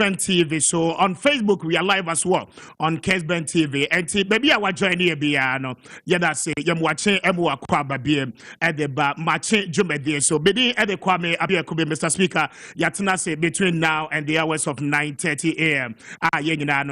Kessben TV. So on Facebook, we are live as well on Kessben TV. And maybe I was joining here, Biano. Yeah, that's it. I'm watching Emu Kwame BM at the Maakye Jumedi. So, Bedi at the Kwame Appiah Kubi, Mr. Speaker, Yatina say between now and the hours of 9:30 a.m.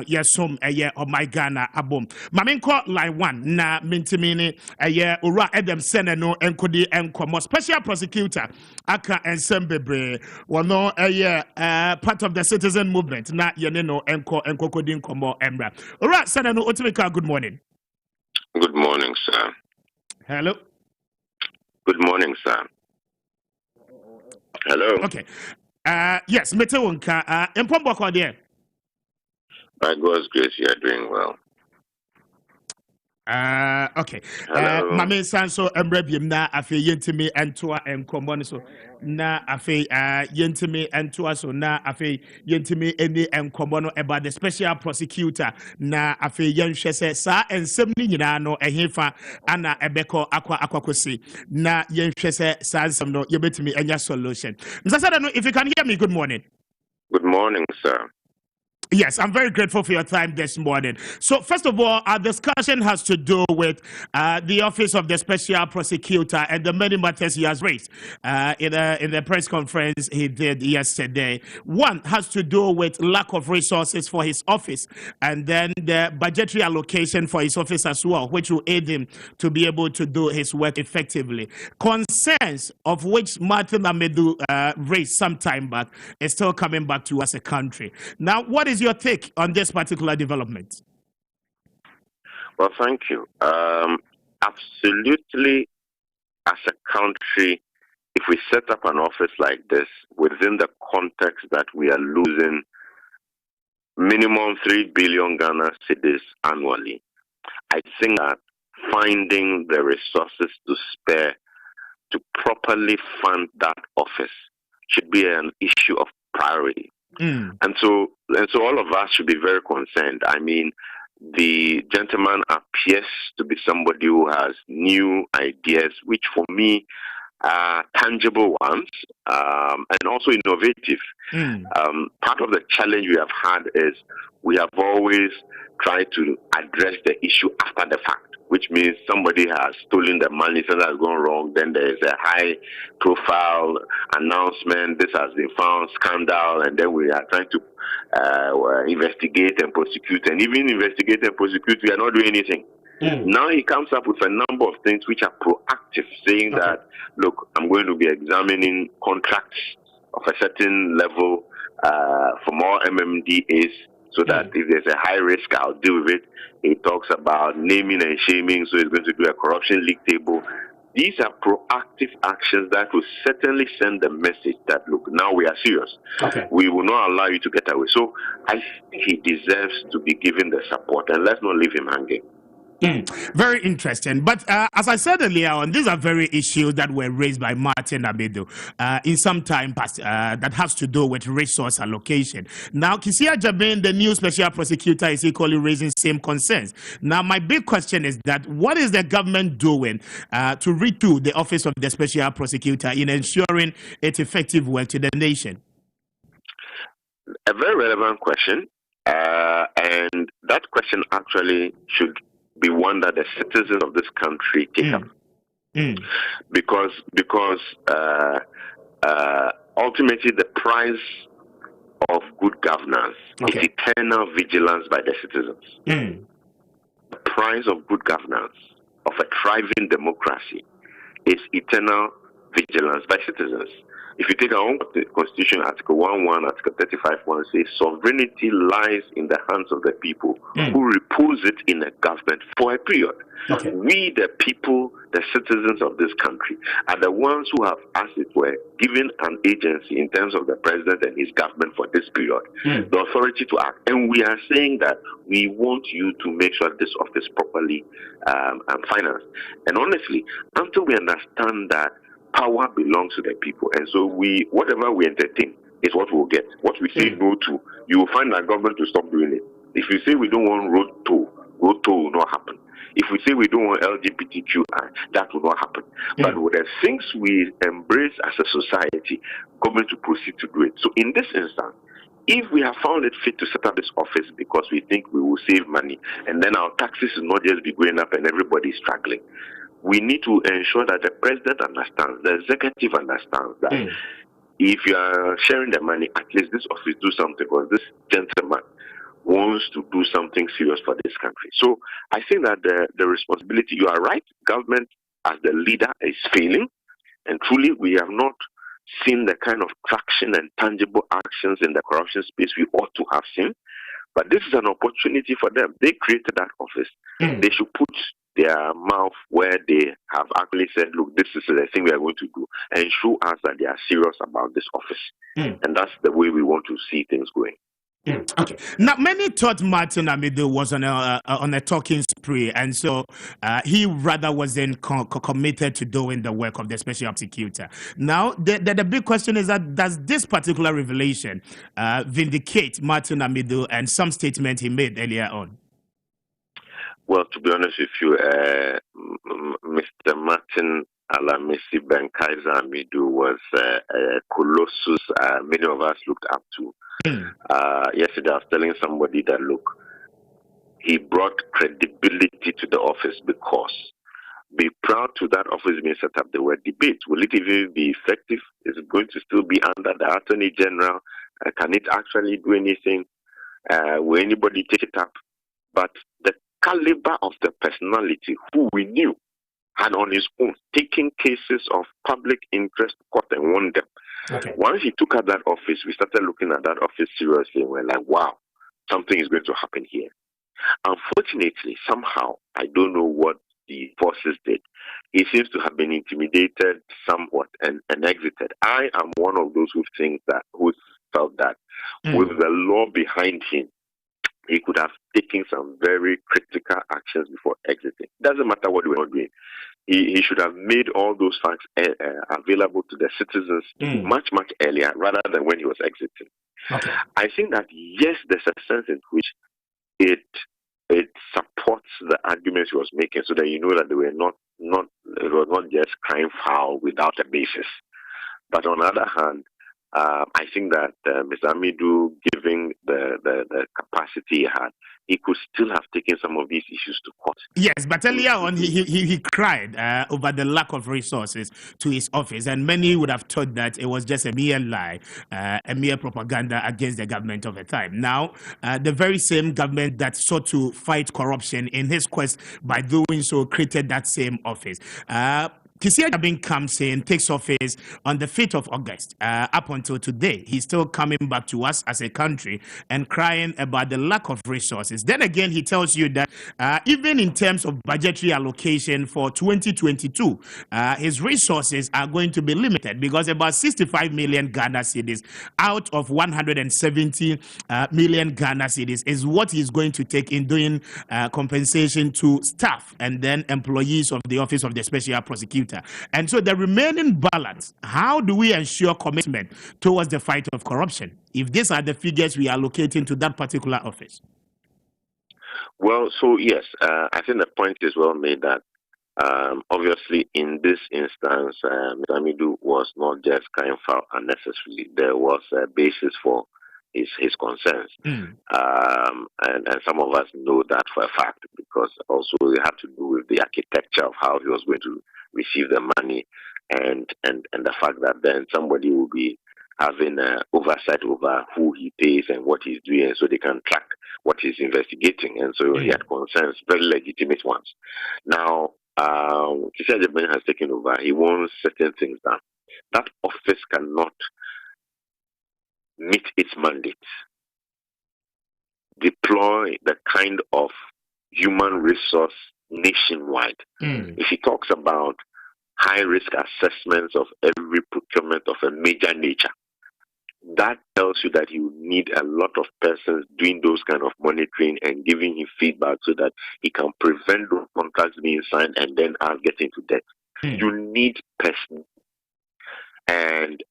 Yes, some a year of my Ghana abom. Maminko line 1 na mintimini a year ura Adam Seneno and Kodi and Komo special prosecutor Aka and Sembebre. No a year part of the citizen movement na yeneno enko kodin komo embra. Alright, Senano Otimika, good morning. Good morning, sir. Hello. Good morning, sir. Hello. Okay. Yes, Metewonka, Mpombo there. By God's grace, you are doing well. Okay. Mame Sanso Embrebium na afe yentimi entoa enkomo so na afe yentimi entoa so na afe yentimi eni enkomo no about the special prosecutor na afe yenhwe se sa ensem ni nyina no ehefa ana ebeko akwakosi na yenhwe se sa ensem no yebetimi enya solution. Mr. Sadano, if you can hear me, good morning. Good morning, sir. Yes, I'm very grateful for your time this morning. So, first of all, our discussion has to do with the Office of the Special Prosecutor and the many matters he has raised in the press conference he did yesterday. One has to do with lack of resources for his office, and then the budgetary allocation for his office as well, which will aid him to be able to do his work effectively. Concerns of which Martin Amedu raised some time back is still coming back to us as a country. Now, what is your take on this particular development? Well, thank you. Absolutely, as a country, if we set up an office like this within the context that we are losing minimum 3 billion Ghana cedis annually, I think that finding the resources to spare to properly fund that office should be an issue of priority. And so all of us should be very concerned. I mean, the gentleman appears to be somebody who has new ideas, which for me are tangible ones, and also innovative. Part of the challenge we have had is we have always tried to address the issue after the fact, which means somebody has stolen the money, something has gone wrong, then there is a high-profile announcement, this has been found, scandal, and then we are trying to investigate and prosecute. And even investigate and prosecute, we are not doing anything. Now he comes up with a number of things which are proactive, saying that, look, I'm going to be examining contracts of a certain level from all MMDAs, so that if there's a high risk, I'll deal with it. He talks about naming and shaming, so he's going to do a corruption league table. These are proactive actions that will certainly send the message that, look, now we are serious. We will not allow you to get away. So I think he deserves to be given the support, and let's not leave him hanging. Very interesting. But as I said earlier on, these are very issues that were raised by Martin Amedu in some time past that has to do with resource allocation. Now, Kisia Jabin, the new special prosecutor, is equally raising same concerns. Now, my big question is that what is the government doing to retool the Office of the Special Prosecutor in ensuring its effective work to the nation? A very relevant question. And that question actually should be one that the citizens of this country take up, because ultimately the price of good governance is eternal vigilance by the citizens. The price of good governance of a thriving democracy is eternal vigilance by citizens. If you take our own Constitution, Article 1.1, Article 35.1 says sovereignty lies in the hands of the people who repose it in a government for a period. We, the people, the citizens of this country, are the ones who have, as it were, given an agency in terms of the president and his government for this period, the authority to act. And we are saying that we want you to make sure this office properly financed. And honestly, until we understand that power belongs to the people, and so whatever we entertain is what we'll get. What we say no to, you will find that government to stop doing it. If you say we don't want road toll will not happen. If we say we don't want LGBTQI, that will not happen. But with the things we embrace as a society, government to proceed to do it. So in this instance, if we have found it fit to set up this office because we think we will save money, and then our taxes will not just be going up and everybody is struggling, we need to ensure that the president understands, the executive understands that if you are sharing the money, at least this office do something, because this gentleman wants to do something serious for this country. So I think that the responsibility, you are right, government as the leader is failing, and truly we have not seen the kind of traction and tangible actions in the corruption space we ought to have seen. But this is an opportunity for them. They created that office. They should put their mouth where they have actually said, look, this is the thing we are going to do, and show us that they are serious about this office. And that's the way we want to see things going. Okay. Now, many thought Martin Amido was on a talking spree, and so he rather wasn't committed to doing the work of the special prosecutor. Now, the big question is that does this particular revelation vindicate Martin Amido and some statement he made earlier on? Well, to be honest with you, Mr. Martin Alamisi Ben Kaiser Amidu was a colossus many of us looked up to. Yesterday I was telling somebody that, look, he brought credibility to the office, because be proud to that office being set up. There were debates. Will it even be effective? Is it going to still be under the Attorney General? Can it actually do anything? Will anybody take it up? But the caliber of the personality who we knew had on his own taken cases of public interest to court and won them. Okay. Once he took up that office, we started looking at that office seriously, and we're like, wow, something is going to happen here. Unfortunately, somehow, I don't know what the forces did. He seems to have been intimidated somewhat and exited. I am one of those who felt that with the law behind him, he could have taken some very critical actions before exiting. Doesn't matter what we were doing. He should have made all those facts available to the citizens much, much earlier, rather than when he was exiting. Okay. I think that, yes, there's a sense in which it supports the arguments he was making, so that you know that they were it was not just crying foul without a basis. But on the other hand, I think that Mr. Amidu, given the capacity he had, he could still have taken some of these issues to court. Yes, but earlier on, he cried over the lack of resources to his office, and many would have thought that it was just a mere lie, a mere propaganda against the government of the time. Now, the very same government that sought to fight corruption in his quest by doing so created that same office. Kessben comes in, takes office on the 5th of August. Up until today, he's still coming back to us as a country and crying about the lack of resources. Then again, he tells you that even in terms of budgetary allocation for 2022, his resources are going to be limited, because about 65 million Ghana cedis out of 170 million Ghana cedis is what he's going to take in doing compensation to staff and then employees of the Office of the Special Prosecutor. And so the remaining balance, how do we ensure commitment towards the fight of corruption if these are the figures we are allocating to that particular office? Well, so yes, I think the point is well made that obviously in this instance, Mr. Amidu was not just crying foul unnecessarily. There was a basis for his concerns. And some of us know that for a fact, because also it had to do with the architecture of how he was going to receive the money, and the fact that then somebody will be having oversight over who he pays and what he's doing, so they can track what he's investigating. And so he had concerns, very legitimate ones. Now, Kessben has taken over. He wants certain things done. That office cannot meet its mandate, deploy the kind of human resource nationwide. If he talks about high-risk assessments of every procurement of a major nature, that tells you that he would need a lot of persons doing those kind of monitoring and giving him feedback so that he can prevent those contracts being signed and then us getting to debt. You need persons. And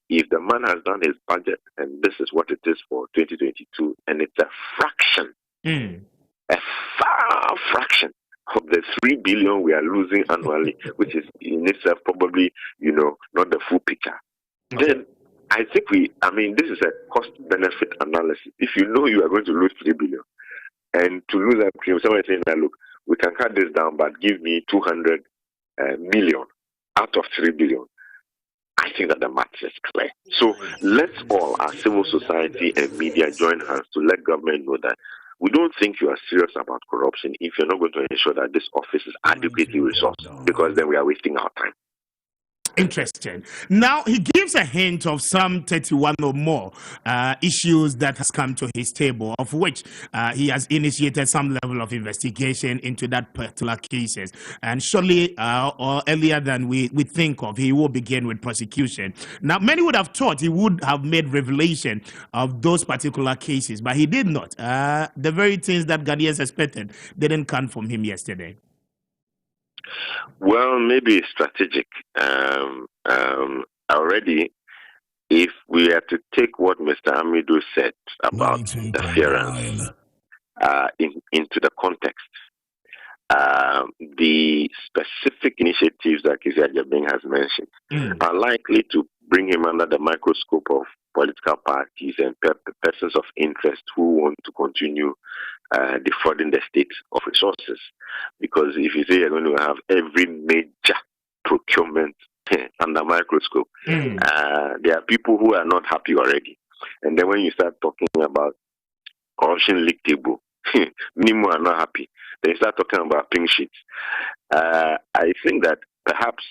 if the man has done his budget, and this is what it is for 2022, and it's a fraction, a far fraction of the 3 billion we are losing annually, which is in itself probably, not the full picture. Then I think this is a cost-benefit analysis. If you know you are going to lose 3 billion, and to lose that premium, somebody saying that, look, we can cut this down, but give me 200 million out of 3 billion. I think that the math is clear. So let's all, our civil society and media, join hands to let government know that we don't think you are serious about corruption if you're not going to ensure that this office is adequately resourced, because then we are wasting our time. Interesting. Now, he gives a hint of some 31 or more issues that has come to his table, of which he has initiated some level of investigation into that particular cases. And surely, or earlier than we think of, he will begin with prosecution. Now, many would have thought he would have made revelation of those particular cases, but he did not. The very things that Ghanaians expected didn't come from him yesterday. Well, maybe strategic. Already, if we had to take what Mr. Amidu said about interference into the context, the specific initiatives that Kizia Jabing has mentioned are likely to bring him under the microscope of political parties and persons of interest who want to continue defrauding the state of resources. Because if you say you're going to have every major procurement under microscope, there are people who are not happy already. And then when you start talking about corruption league table, many more are not happy. They start talking about pink sheets. I think that perhaps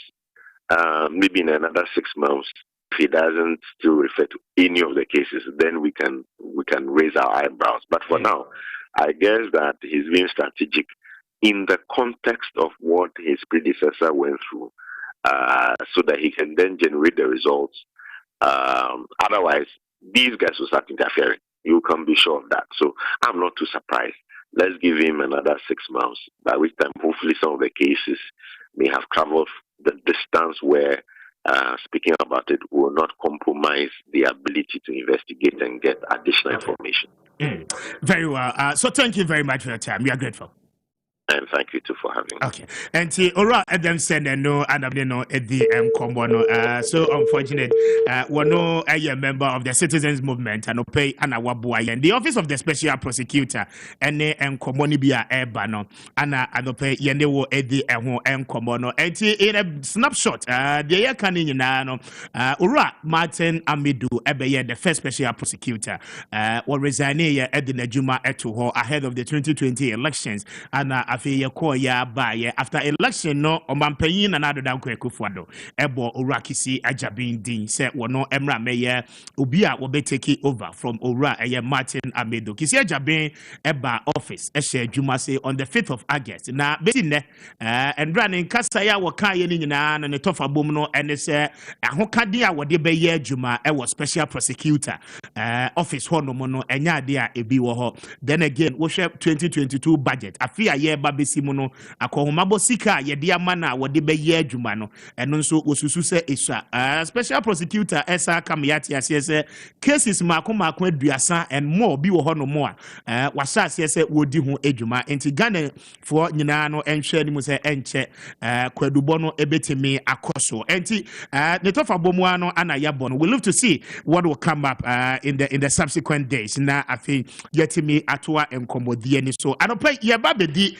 maybe in another 6 months, if he doesn't still refer to any of the cases, then we can raise our eyebrows. But for now, I guess that he's being strategic in the context of what his predecessor went through, so that he can then generate the results. Otherwise, these guys will start interfering. You can be sure of that. So I'm not too surprised. Let's give him another 6 months, by which time hopefully some of the cases may have traveled the distance where speaking about it will not compromise the ability to investigate and get additional information. Very well. So thank you very much for your time. We are grateful. And thank you too for having me. Okay. And Ora Adam said no, and I know at the Kombono. So unfortunate, one no a member of the citizens movement and pay and and the office of the special prosecutor and Komoni Bia Ebano and I pay Yendewo Eddie and Kombono. And in a snapshot, the year canning nano Ora Martin Amidu Ebeye, the first special prosecutor, or resigning at the Najuma Etuho ahead of the 2020 elections and after election no omampanyin na nado dan kwekufuado ebo Orakisi Ajabin din say wono emra meye obi a wo be take over from Ora Martin Amedo Kisi Ajabin eba office ehye adwuma say on the 5th of August na besi ne endra ne nkasa ya wo kan ye ni nyina na ne tofa bom no ene say ahokade a wo de be ye adwuma e wo special prosecutor office ho no mo no enya ade a ebi wo ho. Then again wo hwe 2022 budget afi aye besi muno akohomabo sika ye dia mana wode be ye adwuma no eno nso osusu se esua special prosecutor esa kamyati ase se cases mako aduasa and more bi wo ho no mo a wasa ase se wodi ho adwuma enti Ghana for nyina no enhwe ni mu se enche kwadubo no ebetimi akoso enti ne tofa bomu ano ana yabo no we live to see what will come up in the subsequent days na afi yetimi atoa enkomodie ni so anopa ye babedi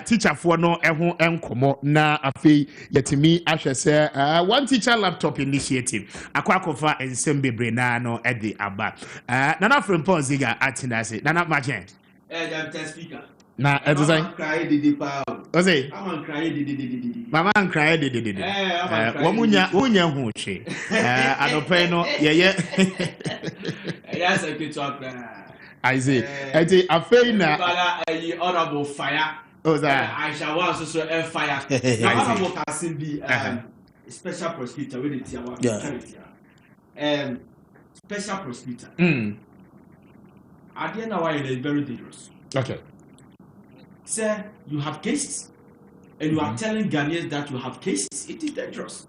teacher for no eho enkomo na afi yetimi ahwese one teacher laptop initiative akwakofa ensem bebre na no edi aba nana frempon ziga atinase nana Maakye jam speaker na edizai cry didi pa o say I'm cry didi mama cry didi womunya hu hwe anopa no ye yes I get to cry I say eti afei na honorable fire. Oh, that I shall also so fire. Honorable Kasim be special prosecutor with the special prosecutor. At the end of it is very dangerous. Okay. Sir, you have cases, and you are telling Ghanaians that you have cases. It is dangerous.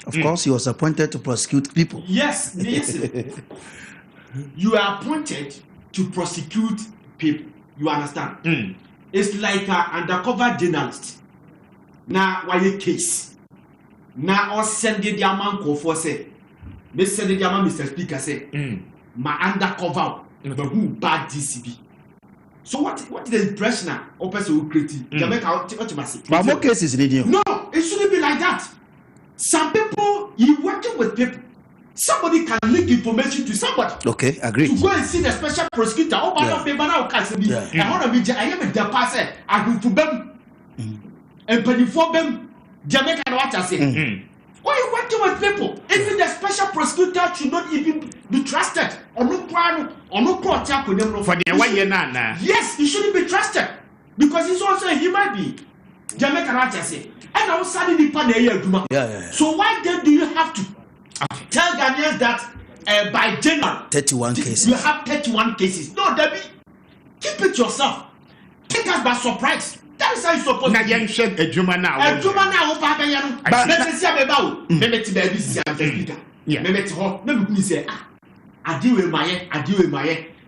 Of course, he was appointed to prosecute people. Yes, listen. You are appointed to prosecute people. You understand? It's like an undercover journalist. Now, why a case? Now, or send the man call for say, Mr. Speaker say, my undercover, but who bad DCB. So what is the impression now? Person who created Jamaica, what you must say? But more cases in it. No, it shouldn't be like that. Some people, you working with people. Somebody can leak information to somebody. Okay, agree. To go and see the special prosecutor. Oh, but paper now can see me. I want to be. I am a deposit. I will to them. And penny for them. Jamaica, what I say. Why are you working with people? Even the special prosecutor should not even be trusted. Or no plan, or no protect with them. For the way you're not now. Yes, he shouldn't be trusted because he's also a human being. Jamaica, what I say. And I was suddenly yeah. So why then do you have to tell Ghanaians that by January 31 cases you have 31 cases? No, Debbie, keep it yourself. Take us by surprise. That is how you supposed to. Young shed a Juma now. A Juma now, Papa Yano. But let's see about maybe to baby speaker. Yeah, maybe to her. Maybe we say, I deal with my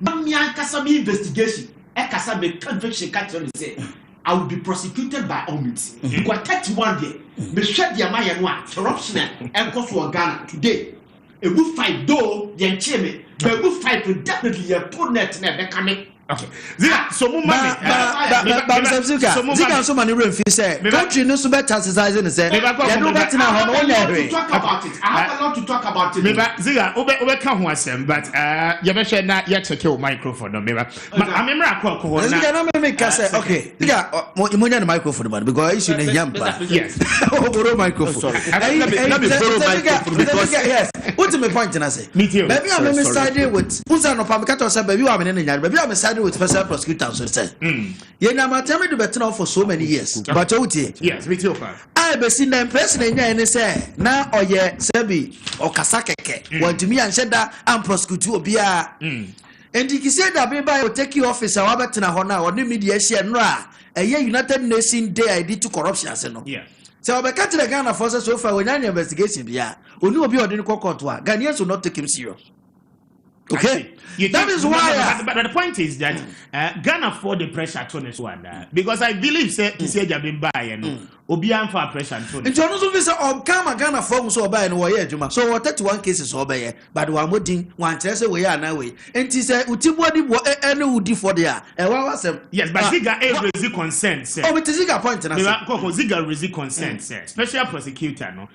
Namian Kasami investigation. A Kasami conviction catcher say, I will be prosecuted by all means. You got 31 there. Me shed the Amaya one corruption and cost to Ghana today. A good fight, though, the enchantment. But a good fight will definitely a poor net never coming. Okay. So Zika so many room say country no so better exercising and say I have a lot to talk about it. Zika obe kan ho asem but you be share na you check your microphone no meba I remember akọ ko na Zika no me ka say okay Zika imonya the microphone man because issue na yampa yes borrow microphone let me borrow microphone because yes what's my point na say baby I'm siding with unsa no pa me ka to say baby I'm in nyare baby I'm siding with special prosecutors so say you na matame do better for so many years but yes with your pa I be see na impression enya ene say na oye sebi okasa keke want me and sheda and prosecute obia and you say that be by take your officer wa betena ho na oni media share no a United Nations Day I did to corruption ase no yeah so we catch the Ghana forces so far when any investigation bia oni obi odin court wa Ghanaians will not take him serious. Okay, that is why. But the point is that Ghana for the pressure to this one because I believe say Kiseja been buying Obian for pressure to. And John also say come Ghana form so buy no way Juma. So what 31 cases obey, but one more thing one tell say we are now way. And he say utibodi any would for there. And what was yes, but Ziga raise consent. Oh, but Ziga point na. Ziga raise consent. Special prosecutor no,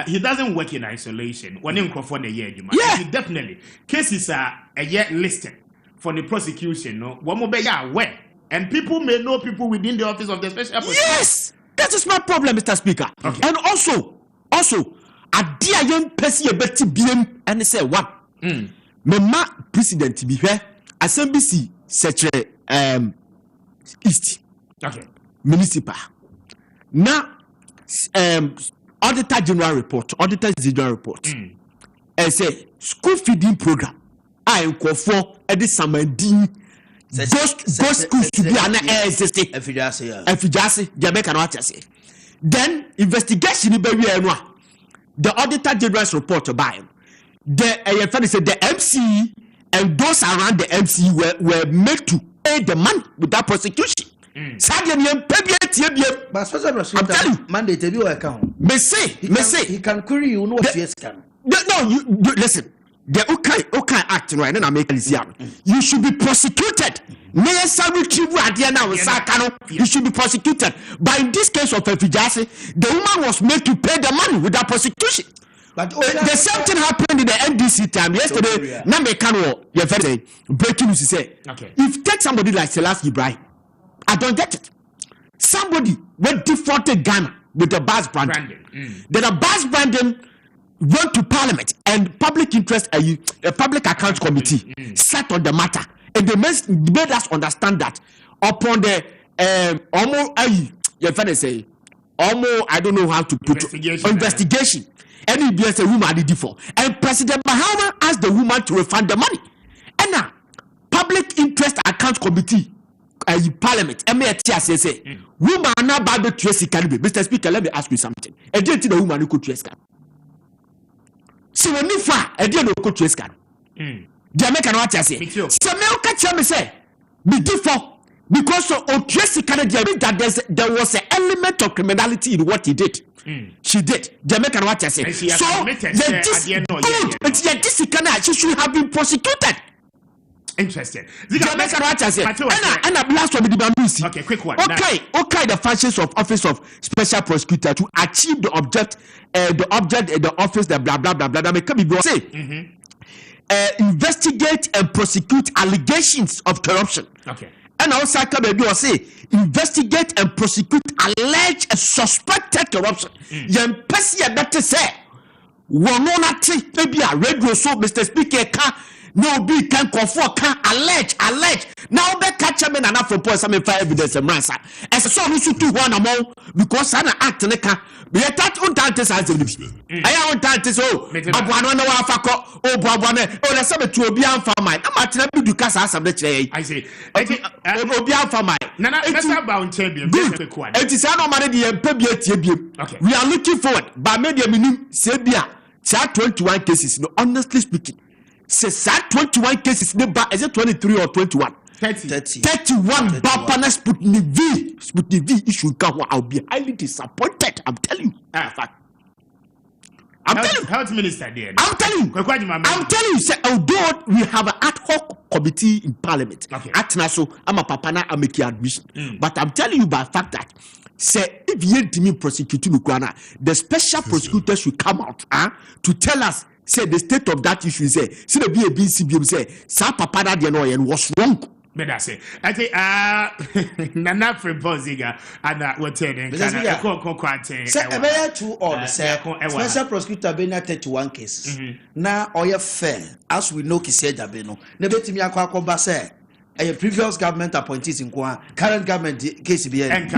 he doesn't work in isolation. When him for the year Juma. He definitely cases are a yet listed for the prosecution, no? One more aware. And people may know people within the office of the special prosecutor. Yes! That is my problem, Mr. Speaker. Okay. And also, a dear young person betty BM and say what? Mema president be here, SMBC Secretary East. Okay. Municipal. Now Auditor General report. And say school feeding program. I go for Eddie Samandin. Those schools to be an existing. Efijasi, Jamaica no say. Then investigation be the Auditor General's report by him. The MC and those around the MC were made to pay the money with that prosecution. But special prosecutor mandate to be account. Me say he can query you know what yes can. No, you listen. The okay act right now make you should be prosecuted. You should be prosecuted. But in this case of Efijasi, the woman was made to pay the money with that prosecution. But the same thing happened in the NDC time yesterday. Namekano, your very breaking news say, if take somebody like Selassie Ibrahim, I don't get it. Somebody went defaulted Ghana with the Bass branding. Then a Bass branding went to Parliament and public interest, a public accounts committee sat on the matter, and they made us understand that upon the I don't know how to put investigation. Any BS a woman did for, and President Mahama asked the woman to refund the money, and now public interest accounts committee. Parliament, say, woman now bad the Tracy Calibre. Mr. Speaker, let me ask you something. I didn't the woman who could trace can. So when you far, I didn't know could trace can. The American what I say. So me catch me say, be default, Because so Tracy Canada that there was an element of criminality in what he did. She did. Jamaican what I say. So she should have been prosecuted. Interesting. Jamaican what I say. And last one the okay, quick one. Okay, the functions of Office of Special Prosecutor to achieve the office, the blah blah blah blah. That may come say. Investigate and prosecute allegations of corruption. Okay. And also baby will say investigate and prosecute alleged and suspected corruption. Yen pesi e better say wono na ti maybe a radio so Mr. Speaker can no be can confirm can allege now be catch me na for point some evidence emransa as so no so to one among because ana act ne can be that on time as I on time so abuano na wa fakọ o buabuane o na say to obi amfa mai na matena bi du kasa asam de kire I say obi amfa mai na mesa bound champion quick one it is no man dey empa bi atie biem we are looking forward but media minim say bia 21 cases no honestly speaking say 21 cases is it 23 or 21 31 Bapana Sputnik V issue I'll be highly disappointed. I'm telling you. I'm telling you. Health Minister there. I'm telling you. Say, although we have an ad hoc committee in Parliament, at Naso, I'm a papana, I'm making admission. But I'm telling you by fact that say if you ain't me prosecuting Ukraine, the special prosecutor should come out to tell us. Say the state of that issue. Say the BCBM say sa papa that you know and was wrong. But I say Nana from Boziga and what telling say about 2 or say special prosecutor be na 31 cases. Now oya fair as we know Kiseja Beno. Nebetimi akwa ba say a previous government appointees in current government case be okay.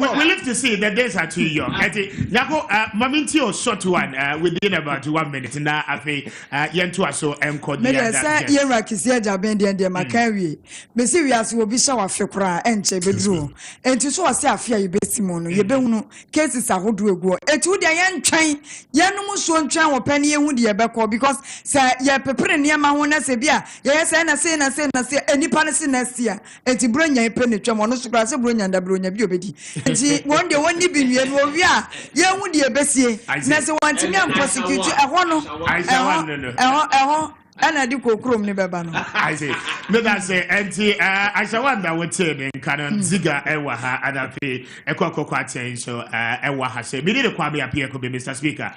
We live to see the days are too young. Yako Mamintio short one within about 1 minute now. I think Yentua so code. Maybe say Yera Kiseja Bendi and the Maakye. Me see we as will be shower fekra enche bedru. And to so say afia you besimono. You be no cases are hodu ego. Etu dia yen twan. Yenu so ntwan wo pani ehu de ebekọ because say ye pepere niam ho na se bia. Ye say na say nipa ne se next year enti bronya epene twam ono so kra se bronya nda bronya bi obedi enti won de woni bi nwie no wi a ye hu de ebesie na se wantimi am prosecute ehwo no ana di kokrom ni beba no I say me that say enti I shall wonder what say kan ziga ewa ha adape ekokoko aten so ewa ha say me dey Kwame Appiah Kubi Mr. Speaker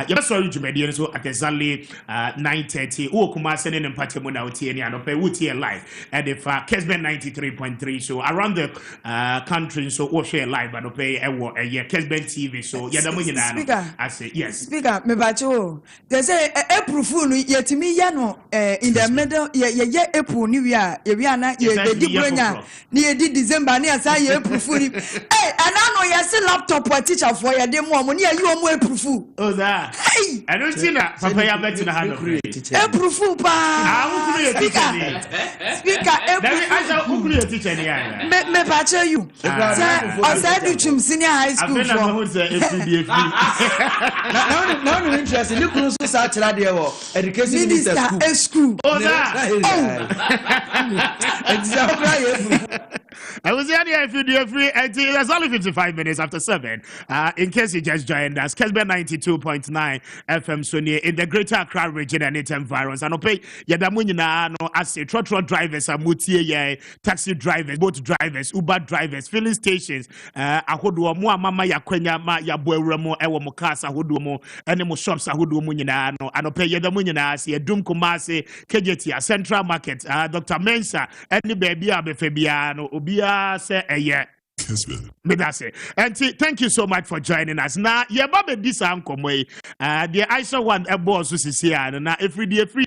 you sorry jumedi so at exactly 9:30 wo kuma se ne mpate mu na otie ni anope wo tie live and the Kessben 93.3 so around the country so wo share live anope ewo Kessben TV so ya da mu nyina no I say yes Speaker me bacho they say proof no yetimi ya no in the middle ye April new year ye na ye di bronya ni di December ni asa ye proof ni and I know you see laptop for teacher for your dem mo ni you omo proof oh that I don't see that papa ya bet na hand proof pa speaker I shall open your teacher ni ya me bacho you outside the chum senior high school for now interesting you close so actually there education minister school oh that I was here if you free it's only 55 minutes after 7 in case you just joined us Kessben 92.9 FM so near in the greater Accra region and its environs and pay yadamu nyina no as a trotro drivers amutie taxi drivers boat drivers Uber drivers filling stations ahodo mo amama yakwanya ma yaboawura mo ewo mo cars ahodo mo ene mo shops ahodo mo nyina no anopay yadamu nyina as edum Kumasi Kejetia Central Market Dr. Mensa any baby abefebia no obia say me that say and thank you so much for joining us now ye babe this ankomwe the ISO one boss is here now every day free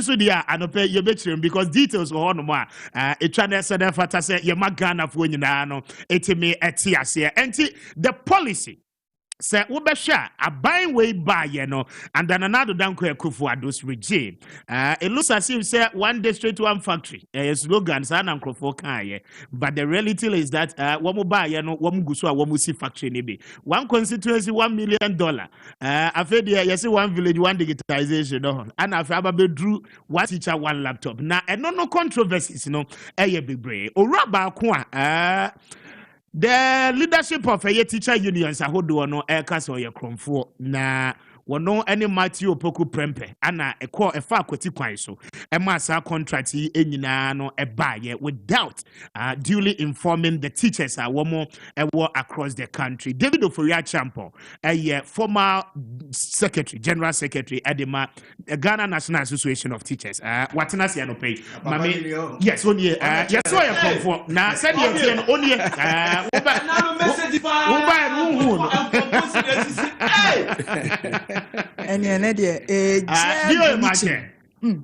so there and pay your betrim because details go on more a channel said that say ye magana for nyina no etime etiase and the policy Say Ubesha, a buying way by and then another Danko Kufuado's regime. It looks as if say one day straight to one factory. Slogan San and Krofoka, but the reality is that one will buy one Gusua, one will see factory nibi. One constituency $1 million. I feel yes, one village, one digitization, and I've ever drew one teacher, one laptop. Now, and no controversies, a big brain. Or Rabba the leadership of a teacher unions are who do no aircast or your cromfo na wono any Matthew Opoku Prempe ana a call a faculty kwan so a massa contract enyina no e baye without duly informing the teachers are one more across the country. David Oforia Champo, a former secretary, general secretary at the Ghana National Association of Teachers. What na say no pay? Mami, yes, only yes, so you come for now. Said you only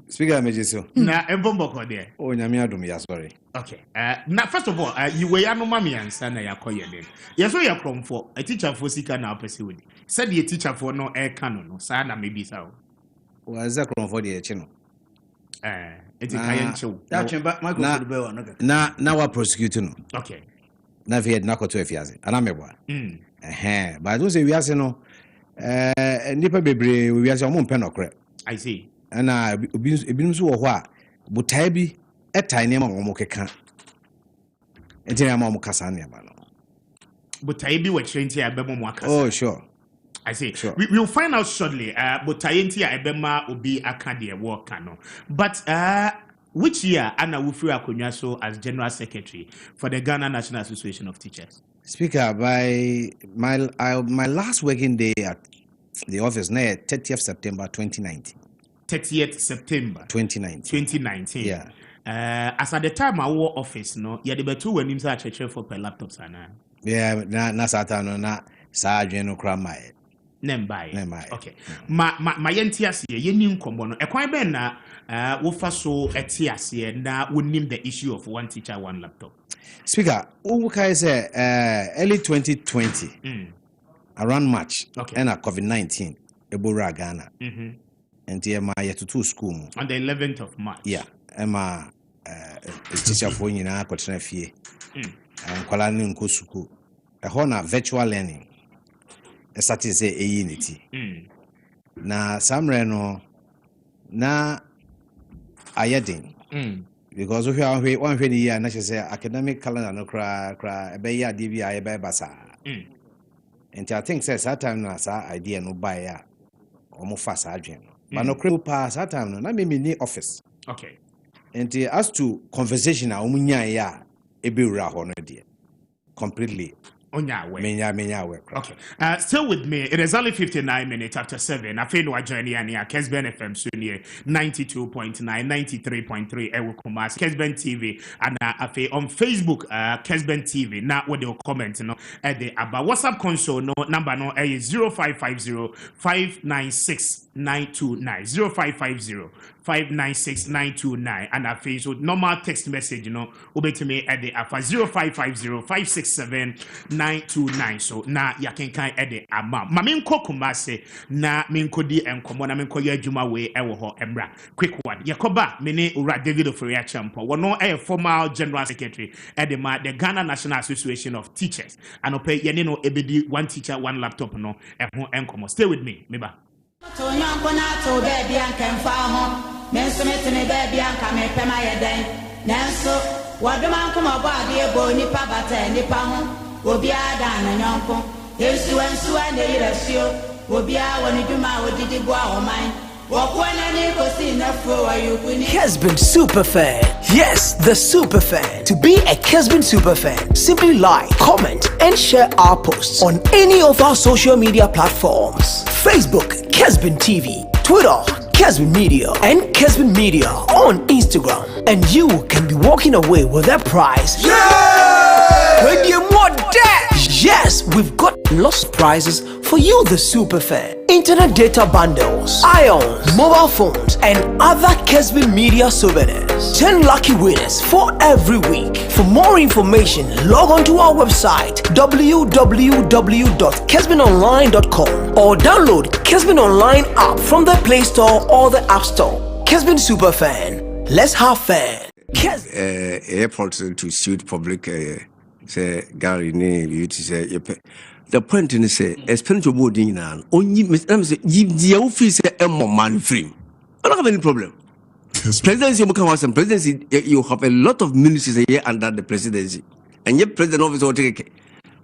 Speaker Maakye. Na embombo there. Oh, nyame adom ya sorry. Okay. Now first of all, you were no mami answer na yakoye dem. Yes, so you come for a teacher for sika na apese we. Said the teacher for no air canon no. Sa na maybe sa. Was that come for the chino? It's a kayan show. That chamber Michael could be one. Na wa prosecute no. Okay. Na fi na ko to efiase. Ana mebwa. But don't say we are no nipa bebre we are say omo mpɛ nokre. I see. And ebinum so wo ho a botai bi etai ne ma omo keka. Entina ma omo kasa ne ba no. Botai bi we twenti abemo mo akasa. Oh sure. I see. Sure. We'll find out shortly. Botai enti abema obi aka de work no. But which year Anna Wufri Akonwa so as General Secretary for the Ghana National Association of Teachers? Speaker, by my last working day at the office, 30th September 2019. 30th September 2019. Yeah. As at the time I wore office, no, you had the two when you start church for per laptops, Anna. Yeah, na Satano na Sajeno Kramai. Nembai. Okay. My NTS here, you knew Kombono. A quite better wofa so etias here na we name the issue of one teacher, one laptop. Speaker, Ubuka say early 2020, around March, and COVID-19, Ebola Ghana. And my to school on the 11th of March. Yeah, Emma teacher for you na kotena fie. And kwala ni nko suku. E ho na virtual learning. E start say unity. Na samre no na ayedin. Because if you are one year na say academic calendar no kra e be ya DBI e be basa. And I think says that time na sa idea no buy ya. Omo fast adwen. But no critical pass that time no na me ni office. Okay. And as to conversation omunya ya e be wura ho no de completely menya work. Okay. Still with me. It is only 59 minutes after 7. I feel no journey and here Kessben FM soon 92.9, 93.3 Ewo Kumasi Kessben TV and I feel on Facebook Kessben TV. Now what they'll comment at the about WhatsApp console no number no is 0550 596 929 0550 596 929 and I feel so normal text message obey to me at the alpha 0550 567 929 so na ya can edit ama mamin Kumasi na min kodi enkomo na min koye adwuma we ewo ho embra quick one yakoba mene ura David Oforia Champo wono a former general secretary at the Ghana National Association of Teachers and ope yene no ebedi one teacher one laptop no eho enkomo stay with me meba to nyambo na to baby anka mfa ho menso metene baby anka me pema yeden nanso wadoma nkoma bo ade ebo nipa bata nipa ho obi ada na nyampo yesu ensu ane yirasio obi a woni dwuma odidi bo a oman wokwana ni kosi na fro wa yukuni Kessben Superfan. Yes, the Superfan. To be a Kessben Superfan, simply like, comment, and share our posts on any of our social media platforms. Facebook, Kessben TV, Twitter, Kessben Media, and Kessben Media on Instagram. And you can be walking away with a prize. Yeah! Radio More Dash! Yes, we've got lots of prizes for you, the super fan. Internet data bundles, ions, mobile phones, and other Kessben media souvenirs. 10 lucky winners for every week. For more information, log on to our website www.kessbenonline.com or download Kessben Online app from the Play Store or the App Store. Kessben Superfan, let's have fun. Airport to suit public say Gary you to say the point in say expenditure boarding now only the office more money free. I don't have any problem. Presidency presidency you have a lot of ministries here under the presidency and yet president office will take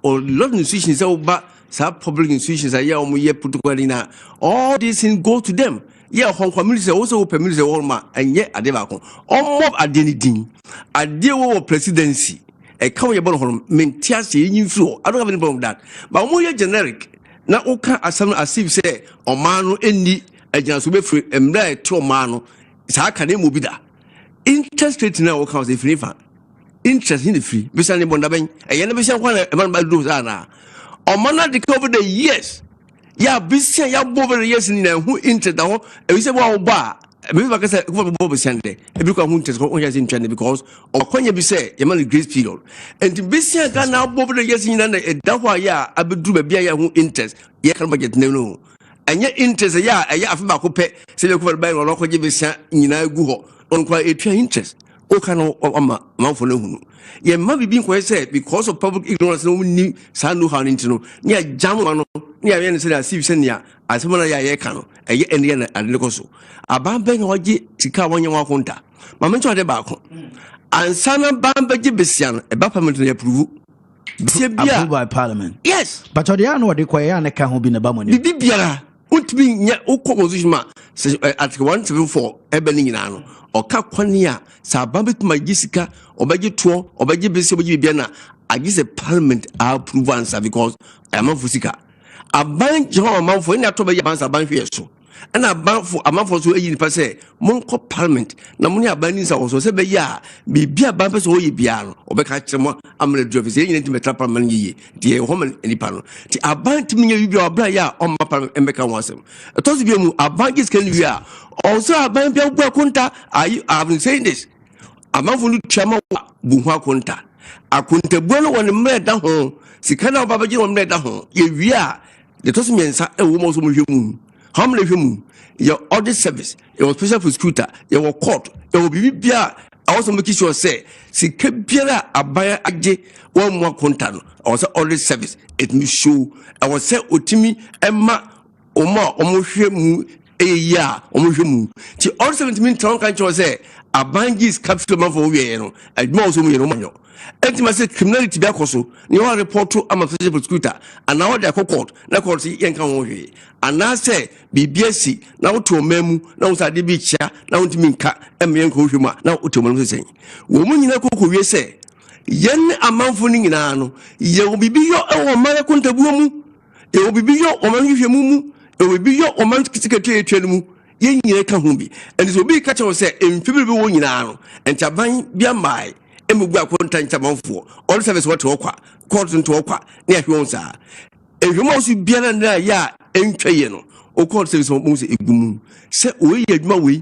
or lot of institutions but some public institutions are here put together all these things go to them. Yeah, Hong Kong minister also open minister Walmart and yet a devacon. All mob identity. A deal presidency. A county bottom maintains in flow. I don't have any problem with that. But more generic. Now, okay, as some as if say, or mano any agents will be free and right to mano. It's how can they move that? Interest rate now counts if you interest in the free. Beside the Bondabang, and you never say one by those Anna. Or mana cover the years. Ya bisi ya bobe yes ni na hu interest ho e say wa ba e be ka say ko bobe sende e be ko hu interest ko yes interest because okwanya bi say ya man grace period and bisi ga na bobe yes ni na e da ho ya abedu ba bia ya hu interest ya kan budget na no anya interest ya afa ba ko pe say ko ba ro ko je bisi nyina gu ho on kwa etua interest o kan ama manfo na hu ye ma bibi ko say because of public ignorance no ni sa no how into no ne jam no ne ya ne say asif say ne asemo na ya ye kan no eye ene na adele so abambe na waje tika wonye wa konta ma me de ba ko ansana bamba je besian e ba parliament na approve bia approved by parliament. Yes, but odi an odi kwa ya ne ka ho bi ne ba mo ni bibiara untimi nya constitution ma article 174 ebe ni nyina no oka kwani a sa bambet magisika obaje to obaje besi obaje bia na agise parliament approve answer because amafusika aban jeho amafo ina to be answer ban hwe so na abanfo amafo so eyi nipa say monko parliament na muni abani nsa so se be ya bibia ban pe so oyi bia no obeka kiremo amre du office eyi nti metra parliament yi die ho man nipa no ti aban timi nya bibia obra ya o ma parliament embeka wasem to so bi mu aban gis kan wi a also aban bia gwa konta I have been saying this amafo lu twama bu ho akonta akonta bu no won mre da ho sika na obabaji won mre da ho ye wi a de to so mensa e wo mo so mo hwemu how many of you your audit service your special prosecutor your court your bibia also make sure say si kebiara abaya age one more content or say audit service it me show I was say otimi emma omo hwemu eya omo hwemu ti audit service mean town kan say abangis capital man for we no adma also mu no enti say criminality be akoso ni one report to am special prosecutor and now they court na court yen kan wo hwe ana say BBC na woto mamu na wosade bi chia na wontimi nka emyen ko hwemu na woto mamu sen wo mu nyina kokko wie say yen amanfo ni nyina no ye wo bibi yo e wo mara kontabuo mu e wo bibi yo o man hwemu mu e wo bibi yo o man kitikete etwa mu yen nyina ka ho bi and so bi ka che wo say emfibi bi wo nyina no entaban bia mai emugbu akonta nchamanfo all service what okwa court nto okwa na ahwe onsa ehwemo so biara na ya entwaye no o court service mo se egumu se oyi adwuma we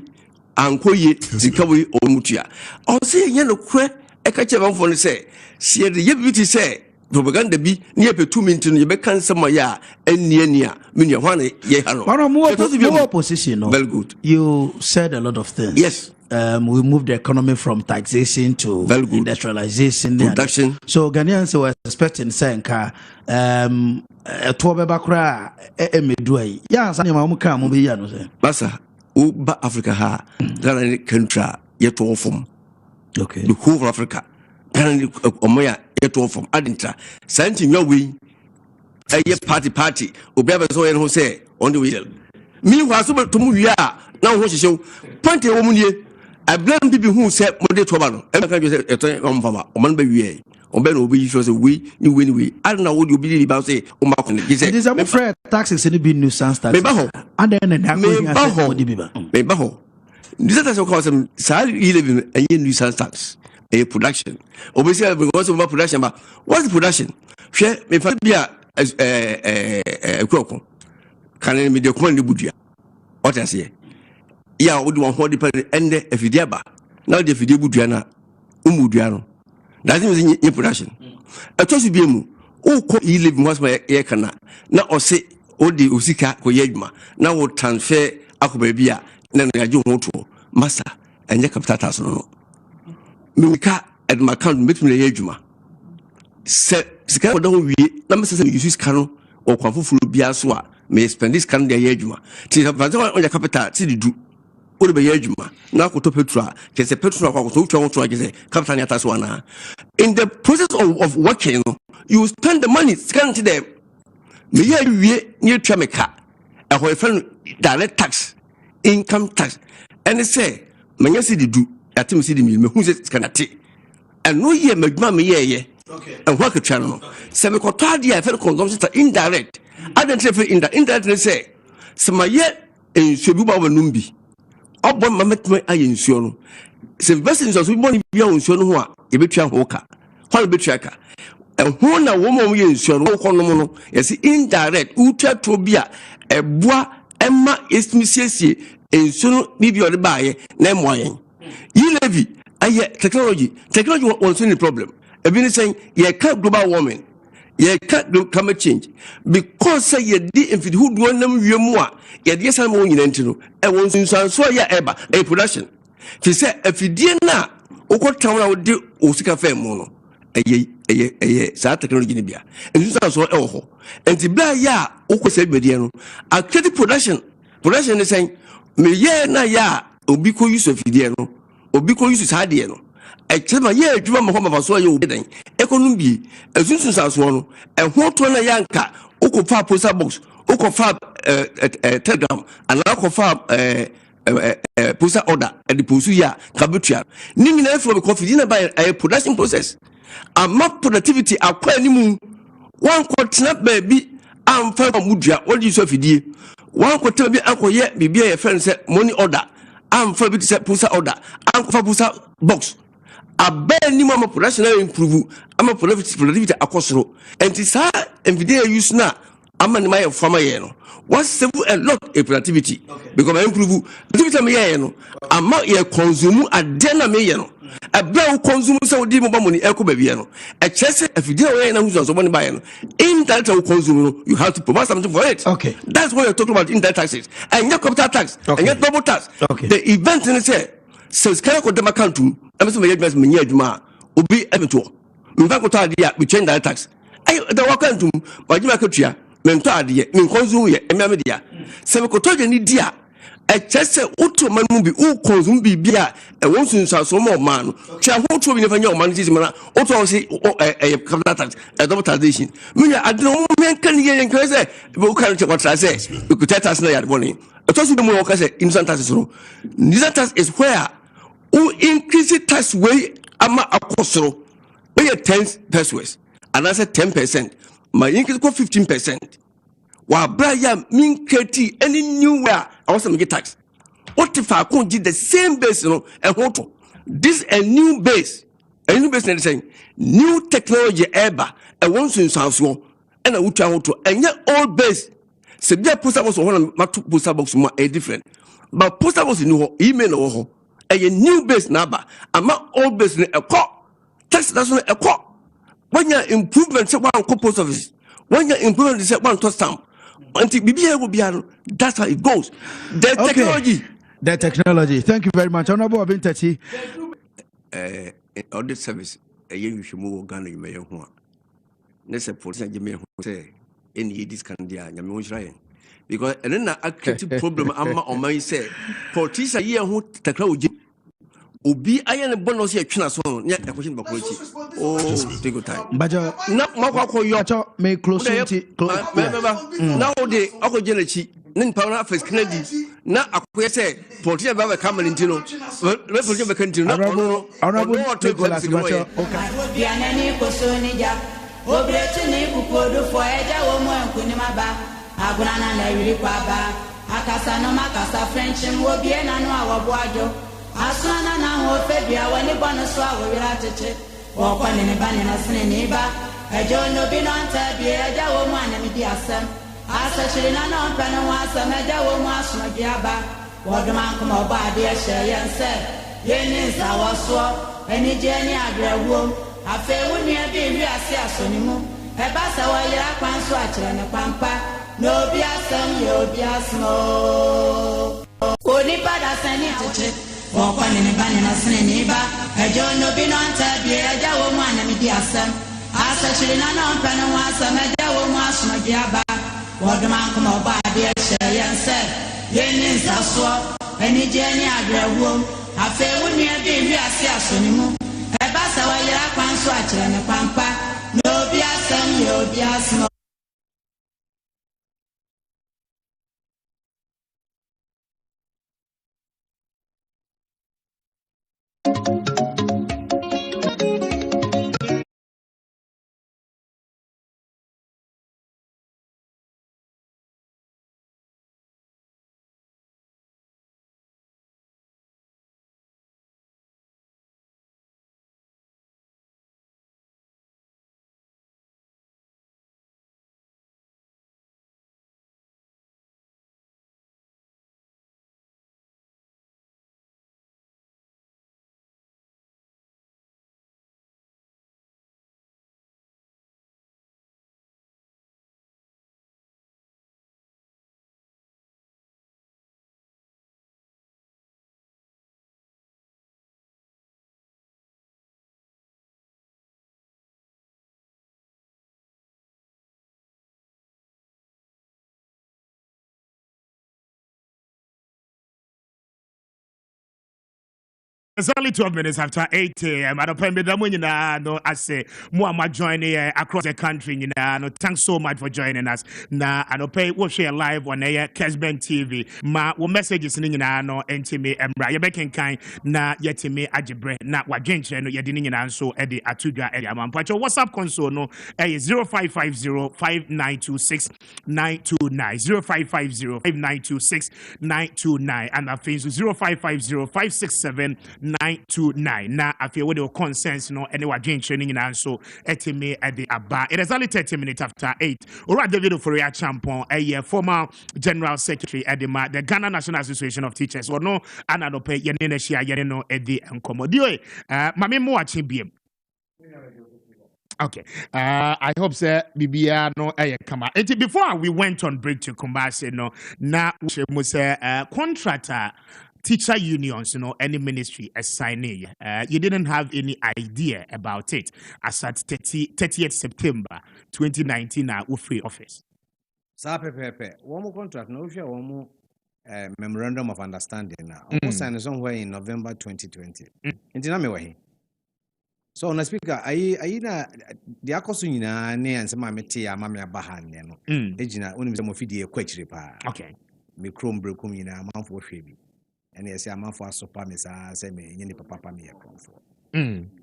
ankoye sika we omutua o se ye no kwe e ka chamanfo no se se de ye biti se propaganda bi ne yepetu minti no ye be kan sama ya enia menia hwane ye ha no more position no very good you said a lot of things. Yes. We moved the economy from taxation to industrialization, production. So Ghanaians were expecting Senka Bakra Emedway. Yes, I am come be Yano. Bassa, Uba Africa ha, Ghana country yet all from. Okay. The whole of Africa. Ghana Omoya yet all from Adintra. Sent in your way. A year party. Ubever so and Jose on the wheel. Meanwhile, so to move ya now what you show. Plenty of women. I blame people who said Monday to Obano. Every time you say a time on Fama, or man baby, or Ben will be shows a we, you win we. I don't know what you believe about say, or Malcolm. He said, "This is a fair taxes in the nuisance tax." And then Maybaho. This is what cause them salary living a nuisance tax, a production. Obviously, because of production, but what's the production? Share me Fabia Crocon. Can I media command the Budia? What I say? Ya would want what depend end if you dear. Now the Fidi Budiana, Umudiano. That is in production. I told you, Bimu, oh, you live once by Ekana. Now, or say, oh, the Usika, Koyedma, now will transfer Akubebia, then I do want to, Massa, and Yakaptatas. No, Mika at my account, make me a Yejuma. Said, Sika don't we, Namasa, you use Cano or Kwafu Biaswa, may spend this can the Yejuma. Till Vazo on your capital, till you do. Ode be yejuma na koto petrol ke se petrol kwa koto utwa ke se capital nyata so na in the process of working you spend the money scan to them me ye wie ni twameka e ho friend direct tax income tax and say manya si di du atim si di mi me hu se scanate and no ye maduma me ye okay and work channel se me koto ade e friend consumption indirect identify indirect say se maye en sebu ba wanumbi Obon mametme aye nsuo no se best nsuo so boni bia nsuo no ho a e betua ho ka hwan betua ka ho na wo mo ye nsuo no ko no no yes indirect utua to bia eboa ema esmisiesie nsuo no bibia ode baaye na moyen yi levi aye technology won't any problem e bi ni saying ye ka global warming ye ka climate change because say ye di infidi hu do nam wiemu a ye de san mo nyina ntino e won sunsan so ya eba e production fi say afidie na okotam na wo de osika fa mu no eye sa technology ni bia sunsan so e wo ho enti bla ya okose bedie no activity production ni saying me ye na ya obi ko use afidie no obi ko use sa de no Echema ye adwuma mo homa faso ye obi den ekonom bi asunsun saso no ehwo to na yanka ukofa poster box ukofa telegram and ukofa poster order and the posu ya kabutua ni nyina from coffee na by a production process ama productivity akwa ni mu wan ko tena ba bi amfa mudua odi so fidie wan ko tena bi akoye bibia ye friend say money order amfa bi say poster order ankofa poster box abel ni mama production improve ama productivity akosoro enti sa video use na ama ni my farmer ye no what save a lot of productivity because I improve productivity me ye no ama ye consume adena me ye no abel consume so di mo ba money eko ba bia no e chese video ye na huzo so money ba ye no indirect consume no you have to provide something for it okay that's what you're talking about indirect taxes and your capital tax and your double tax the event in say so skala ko dem account am so me me adwuma obi emeto mfa ko to ade a we change that tax ay the account ba jima ka tua me nto ade me consume ye me dia se me ko to je ni dia e chese uto man mu bi u consume bi bia e won sunsa so mo man no tia ho to bi ne fa nya o man ji mana uto se capital tax e double taxation me ya ade mo men kan ye nkan se be u kan che kwatra se ku tax na ya de boni to so be mo ka se instant tax so instant tax is where who increase tax way ama akosoro we 10 pesos and I said 10% my increase go 15% wa bra ya min kreti any new where I was make tax what if I could the same base you know and what this a new base na saying new technology ever and once in sanso and I would try to and yet old base se bia poster box one ma poster box mo a different but poster box no email no a new base number ama old base ne ekọ tax that's no ekọ when your improvement say one post office when your improvement say one to stamp until bibia go bia that's how it goes the technology thank you very much honorable Abintachi audit service a you should move Ghana you may ho na say police and me say any this can dia nyame ho shirayen because and then a creative problem ama on my say politician here who technology obi ayen bonus here twina so nya question bakrochi take your time bajo na makwa yo me close now de akojenachi nin power first Kennedy na akoye say politician baba kamali ntino we politician be kantino na honorable Nicholas bajo okay bianani kosonija obrechi ni kupodo fo eja wo mo ankunima ba aguna na wiri kwa ba akasa no makasa french wo bie na no awoboajo asana na ho febia woni bono so awira cheche wo kwa ne ba ne na sene ne ba ejo no bi non ta bi eja wo mu anami di asem asa shiri na no mpa no asem eja wo mu aso bi aba wodman ko mo ba de ehye yense yeni nsa woso eni je ni agrawo afe woni bi wi ase asoni mu e ba sa wa yira kwan so a kire ne kwampa no bi asem ye obi asmo oni pada sani ache wọ́n kọ́ ni bá ní ma sinmi ní bá ẹjọ́ ní obi náà ń tẹ́ bí ẹjẹ́ wo mú ànàmì di àsẹ́m àṣẹṣirí náà náà ń pẹ́ ní wọn àsẹ́m ẹjẹ́ wo mú àṣùnà bí abá wọ́n dùn máa ń kọ́ mọ́ ọba àdé ẹ̀ṣẹ̀ yẹn sẹ́ yẹn ní nsàsọ́ ẹni jẹ́ ní àgbẹ̀wò àfẹ́wò ní ẹbí ìwé àṣẹ àṣọni mú ẹ bá sẹ́wọ́ yẹra kwanṣọ́ àkyerẹ́ ní pampa ní obi àsẹ́m yẹ obi àsẹ́m. It's only 12 minutes after 8 a.m. I don't pay me the money now. No, I say more am joining across the country. You know, no, thanks so much for joining us. Now, I don't pay. We'll share live on Kessben TV. Ma, we messages in no, enti me embra. You making kind na yeti me ajibre na wajenche no yedini na so edi atudwa edi amampacho. WhatsApp console no 0550-5926-929 0550-5926-929 and our Facebook 0550-567-929. Now, I feel with your consents, no, any wagen training and so etime at the Abba. It is only 30 minutes after 8. Alright, David for a champion, a former general secretary at the Ghana National Association of Teachers. Or no, and I don't pay Yanina Shia Yanino Eddie and Comodio. Mammy watching BM. Okay. I hope sir Bibia no come out. Before we went on break to Kumasi, no, now we must contractor. Teacher unions, you know, any ministry assigning, you didn't have any idea about it as at 30th September 2019, we free office. One more contract, no, one more memorandum of understanding now. Almost signed somewhere in November 2020. So, on the speaker, I the Akosuna and some Mametia, Mamma Bahan, Egina, only some of the Quechripa. Okay. Me chrome broken in a month for Phoebe. And yes, I'm for super miss. I say me, you papa me a comfort.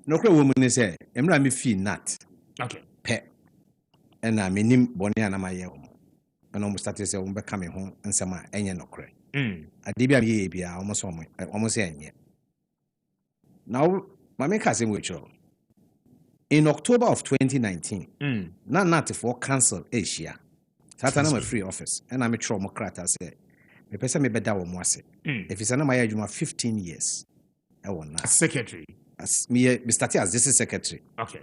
No woman say, Emra me feel not. Okay. Pet. And I mean him Bonnie and my home. And almost started say, I'm coming home and some any no cray. I did be almost saying yet. Now, my make us in which in October of 2019, not for council Asia. Saturday, I'm a free office, and I'm a traumacrat. I say. The person may be that one was it. If it's an Amaya 15 years, I want that. Secretary. As me started as this is secretary. Okay.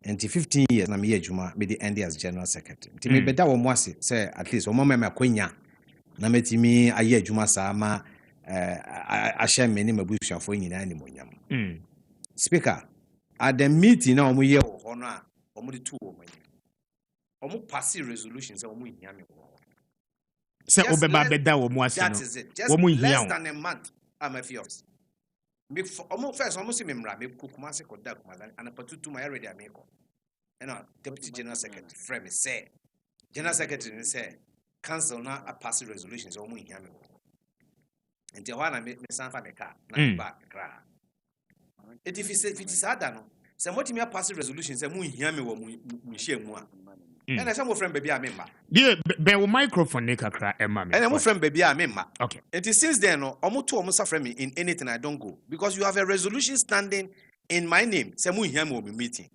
And 15 years, na me Juma be the end as general secretary. To me be that one was it. Say at least one moment me kwenya. Na me ti me aye Juma sama I share many me bush for nyina ani monyam. Speaker, at the meeting na omo ye ho no a omo de two omo. Omo pass resolutions omo nyame ho. Say obeba beda wo mu ase no. That is it. Just less than a month I'm a few office. Me almost first almost see me mra me kukuma se koda kuma and patutu my already ameko. You know, deputy general secretary frame say general secretary say council na a pass resolutions omo hia me. Nti ho na me sanfa me car na back kra. If it is ada no. Say what me pass resolutions say mu hia me wo mu hia mu a. And I some friend baby I member. Dear, be microphone nekakra emma me. And I'm friend baby I member. Okay. It is since then no almost suffer me in anything I don't go because you have a resolution standing in my name. Say mu hear me meeting.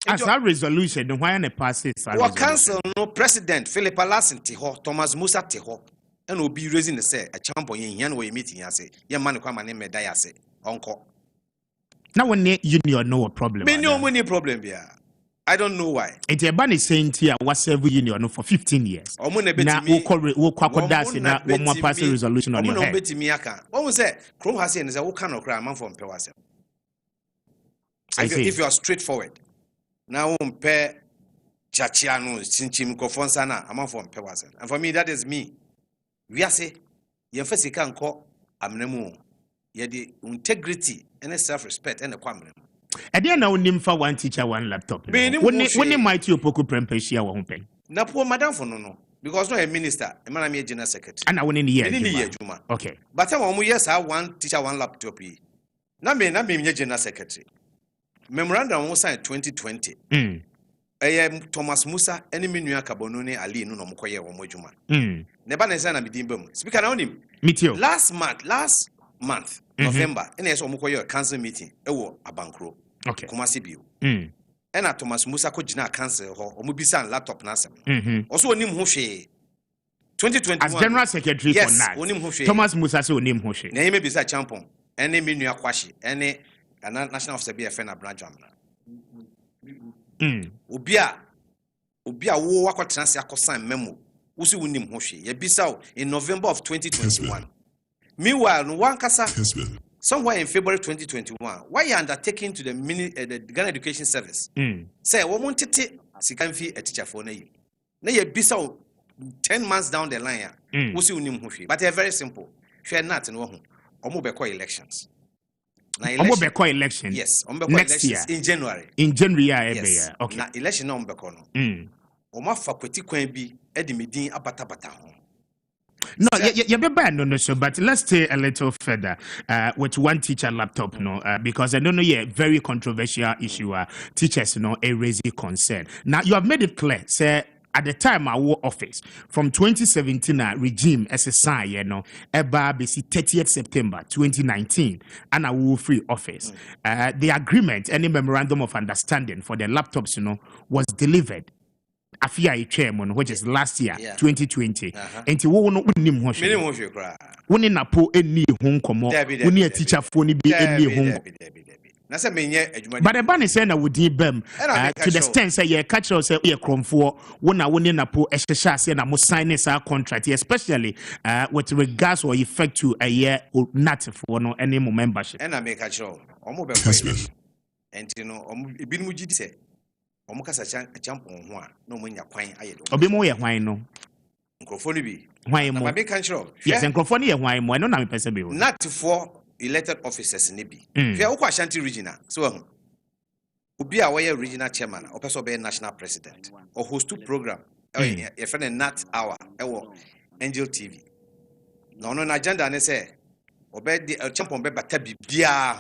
As a resolution, why not pass it? What council no president Philip Alassane Tiho, Thomas Musa Tiho, and will be raising the say a champion in yan way meeting. I say, young man, come and name I say, uncle. Now, when union no problem. Many problem here. I don't know why. It's a bunny saying here was every union for 15 years. Now, we'll that's in that one more passing resolution on your head. What was that? Crow has said, is a kind of crime from Pewasa. If you are straightforward. Now, pair Chachiano, Chinchim, Kofonsana, I'm from Pewasa. And for me, that is me. We are say, your first can call Amnemu. You the integrity and self-respect and the Kwame. I didn't know him for one teacher, one laptop. When might you poke prempeshia or home? Na poor madam for no. Because no a minister, a man, I'm a general secretary. And I went in the year. Juma. Okay. But I want yes, I one teacher, one laptop. Na me general secretary. Memorandum was signed 2020. Thomas Musa, enemy New Cabonone, Ali, no Mokoya or Mojuma. Never Nezana Bidimbum. Speaker on him. Meet you. Last month, November, and there's a council meeting. A bankro. Okay. Kumasi bill. And at Thomas Musa Kojina cancel or Mubisa laptop Nasa. Also, Nim Hoshe 2021. As General Secretary for NAT. Thomas Musa so name Hoshe. Name is a champion. Any Minu Akwashi, any national of Sabia Fena Brajamna. Ubia Waka Transia Kosan Memo. Usi Unim Hoshe. Yebisao in November of 2021. Meanwhile, Nwankasa, somewhere in February 2021, why you undertaking to the Ghana Education Service? Say, we want to sikan fee a teacher for you. Now you be so 10 months down the line, we see unim hufi. But they're very simple. Share not in one. Omobeko elections. Omobeko elections. Yes, next year in January. In January, yes. Okay. Na election no Ombeko no. Oma fakweti kwen bi edi midin abata ho. No, you be bad no so, but let's stay a little further with one teacher laptop, because I don't know, very controversial issue. Teachers, a raising concern. Now you have made it clear, say at the time I wore office from 2017 regime as a sign, eba basi 30th September 2019, and I will free office. The agreement, any memorandum of understanding for the laptops, was delivered. Appiah chairman, which is last year, 2020. And you won't name Hoshe. When in a poor any home come up, when you teacher for be any home. But a banner sender would be bem to the stand say, yeah, catch us a crom for when I win in a poor exercise and I must sign our contract, especially with regards or effect to a year or not for no any more membership. And I make a show. And Bimuji say. Omukasa champion one no when you're quite Obimu why no Microphone why more yes and microphone why more no na person be not for elected officers in Nibi. Fair Ashanti regional so Ubia where regional chairman or person be national president or host two program a friend Nat hour Angel TV. No agenda and say obey the champion be batabi bia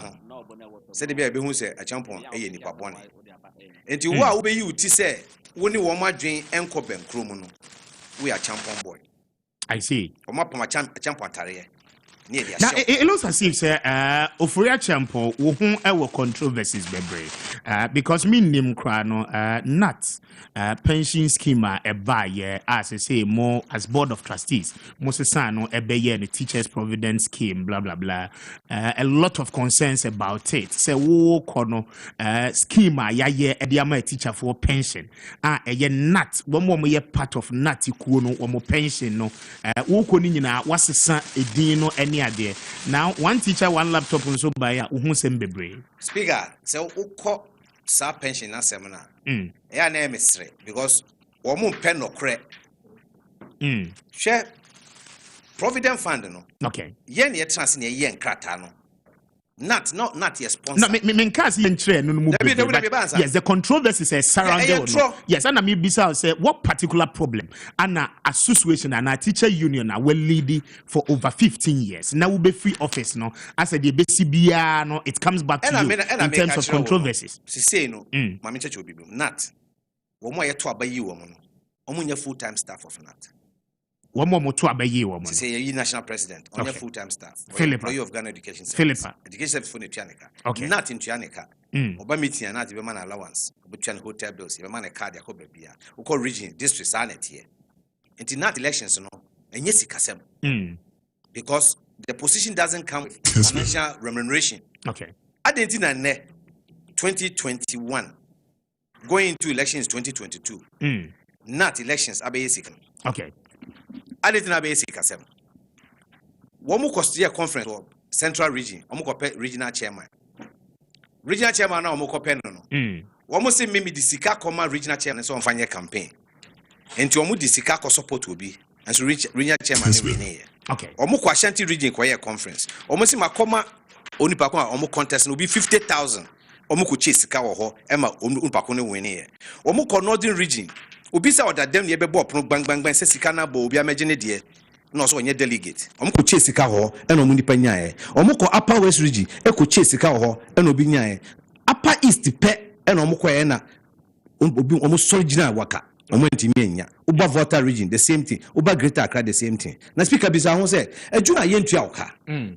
said the baby who say a champion a nipa bone. And you are obey you to say, when you want my dream and Kessben Krumono, we are champion boy. I see. Or my champion tarrier. Now, it looks as if, Ofuria champion, whom our controversies be because me name crano, not pension scheme a buyer, as I say, more as board of trustees, Mosesano, a bayer, the teachers' providence scheme, blah blah blah. A lot of concerns about it. Say, wo kono schema, ya ediama teacher for pension. A not one more year part of nati kuno or more pension, no. Wo konina was a son, a dino, any idea. Now, one teacher, one laptop, and so by whom send be Speaker, so sa pension na seminar. Ya name is because woman pen no cre. Share Provident Fund no. Okay. Yen ye trans ne yen krata no. Not your sponsor. No, me can't see no. Yes, the controversy says surrounding. Yes, and I mean, besides say what particular problem and association and a teacher union are well leading for over 15 years. Now we be free office no. As a DBCBA no, it comes back to you in terms of controversies. Say no, my church will be not. One more year to obey you, woman. Omunya full-time staff of NAT. One more to obey you, woman. Say you national president on your full-time staff. Philippa. Employee of Ghana Education Service. Philippa. Education Service for Tianica. Okay. Not in Tianica. Oba meeting and not the man allowance, between hotel bills, the man a card, a baby, who call region districts are net here. And not elections, no, and yes, it because the position doesn't come with financial remuneration. Okay. I didn't know 2021 going into elections 2022. Not elections, okay. I didn't know basic. One more cost year conference or central region, regional chairman. Regional chairman now moko pen no. One more say maybe the Sika Coma regional chairman so on fanya campaign. And to omu the Sika ko support will be and so regional chairman we okay. Omu ko Ashanti region kwa conference. Omu si makoma oni pa ko omu contest will be 50,000. Omu ko chase Sika wo ho e ma oni pa ko ne win here. Omu ko northern region. Obi sa oda dem ye be bo bang bang bang say Sika na bo obi amagine de no so onye delegate omo ko chase Sika ho e no mu nipa nyae omo ko upper west region e ko chase Sika ho e no bi nyae upper east pe e no omo ko e na obi omo original waka omo ntimi enya uba voter region the same thing uba greater Accra the same thing na speaker bi sa ho say adwuma ye ntua oka e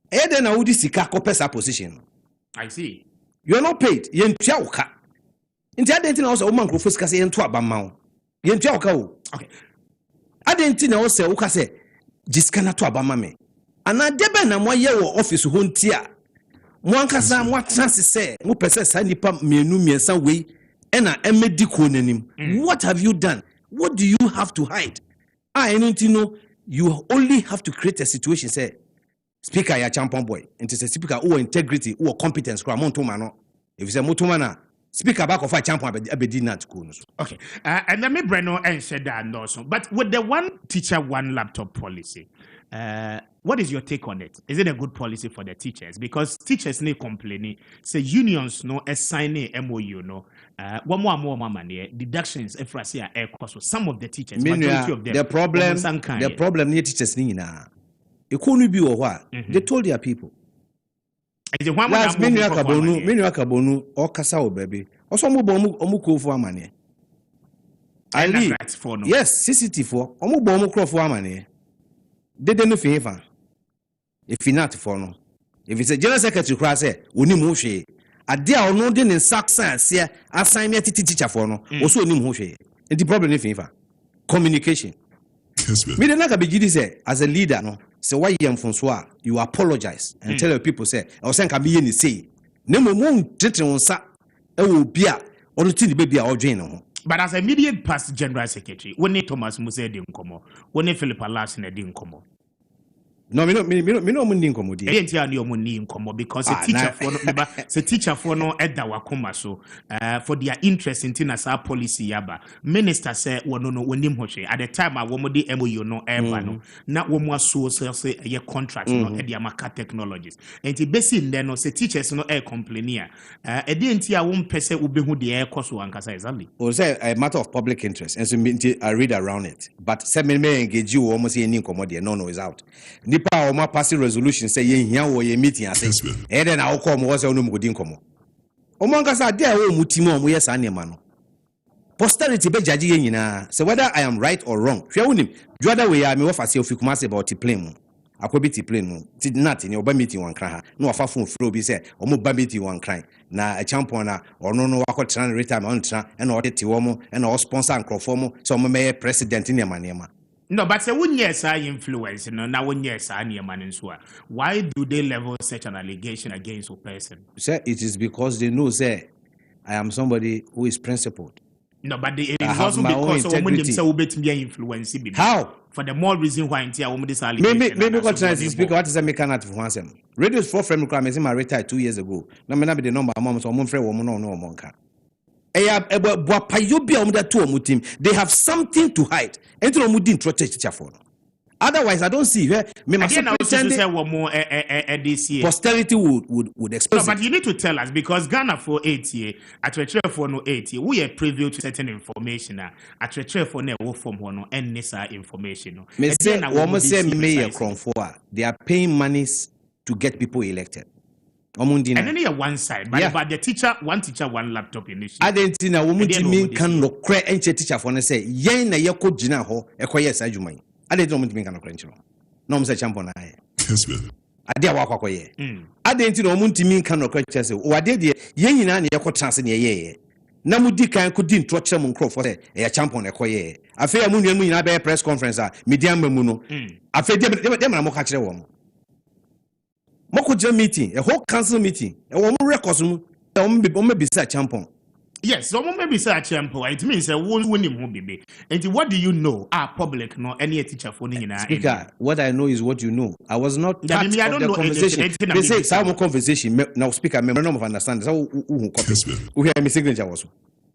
de na wudi Sika ko pesa position. I see. You are not paid ye ntua oka nti identity na o say o man krofo Sika say ye ntua ba ma o ye ntua oka o. Okay. Identity na o say o ka say jiskana to abama me ana debe na mo ye wo office ho ntia mo ankasa mo chance say mo pese sa nipa mienu miensa wei ena emedi ko nanim. What have you done? What do you have to hide? Anything no, you only have to create a situation say speaker ya champion boy into say speaker who integrity who competence kwa montoma no if you say montoma na speaker back of a champion abedi not cool. Okay. And then me Breno and said that also. But with the one teacher, one laptop policy, what is your take on it? Is it a good policy for the teachers? Because teachers need complaining. Say unions no assigning MOU no. One more money deductions if I say air cost. So some of the teachers, majority of them. The problem near teachers ni na. It couldn't be what they told their people. Last menu akabonu or kasao baby. Also omu for money. Ali. Yes, CCT4 omu bomu crop for money. They don't favor. If you not for no. If it's a general secretary class uni mushe. A dear no din in success here assign me teacher for no. Also ni mushe. And the problem if favor. Communication. Me the naka be say as a leader no. So why you apologize and tell your people say I was saying can be any say nemo mo tete wonsa e wo bia or the baby or join no. But as immediate past general secretary when Thomas Muse di nkomo when Philip Alas na di nkomo no me no mo ndi nkomo di e ntia na mo ndi nkomo because a teacher for no ba se teacher for no eda wakoma so for their interest in tina sa policy yaba minister say wono no wonim hwehwe at the time a wo mo di MOU no eba no na wo mo aso say ye contract no e dia maka technologies enti besi nde no se teachers no e complainia e di ntia wo mpese wo behu de e koso ankasa exactly o say a matter of public interest and so I read around it but say me engage you almost any nkomo de no is out nipa o ma pass resolution say ye hia wo ye meeting ase e de na wo kom wo say no mugodi nkomo o mo nkasa de a wo mutimi o mo yes anema no posterity be judge ye nyina say whether I am right or wrong hwe wonim juada we ya me wo fa say ofikuma say about plane akobiti plane mu ti not in oba meeting wan kran ha na wafa phone flow bi say o mo ba meeting wan kran na a champion na ono no wakotran retirement on tra e na o de ti wo mo e na o sponsor ankrofo mo so mo me president niema. No, but say when yes, I influence, no, now when yes, I near man and so why do they level such an allegation against a person? Sir, it is because they know, sir, I am somebody who is principled. No, but it is also because of women themselves bet me influence. How? For the more reason why I woman this allegation. Maybe what trying to speak what is a mechanic for once. Radio's for frame requirements in my retired 2 years ago. No, may not be the number of moms or mom friend woman or no monka. They have something to hide. Otherwise, I don't see where posterity would expose. No, but you need to tell us because Ghana for 8 years, at a for no 8 years, we are privy to certain information. At a for no from one and necessary information. They are paying monies to get people elected. And then one side, but the teacher, one laptop initially. I didn't know woman can no credit and teacher for say, yen na yako jina ho, a quiet side you may. I didn't know me can no credential. No, Mr. Champion. ade a wakwakoye ade nti no muntimi nka no kwacha se o ade de ye nyina na yekotra se ne ye na mudi kan ko di ntro kyerɛ mu nkrofo se e champion ekoye afi ya mu nua mu nyina be press conference a media mamu no afi de na mo ka kyerɛ wo moko jam meeting a whole council meeting e wo mo records mu o mo be sa champion. Yes, so maybe say a champion. It means a winning who be. And what do you know? Public, no any teacher for Speaker, what I know is what you know. I was not part of the conversation. They say some conversation. Now, Speaker, I don't understand. So who hear my signature was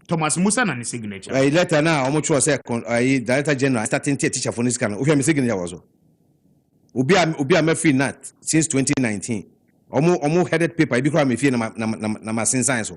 Thomas Musa and his signature. I letter now. How much was I Director General starting teacher for this kind? Who hear my signature was Ubia me free nat since 2019. Omo headed paper. I become me free na my science.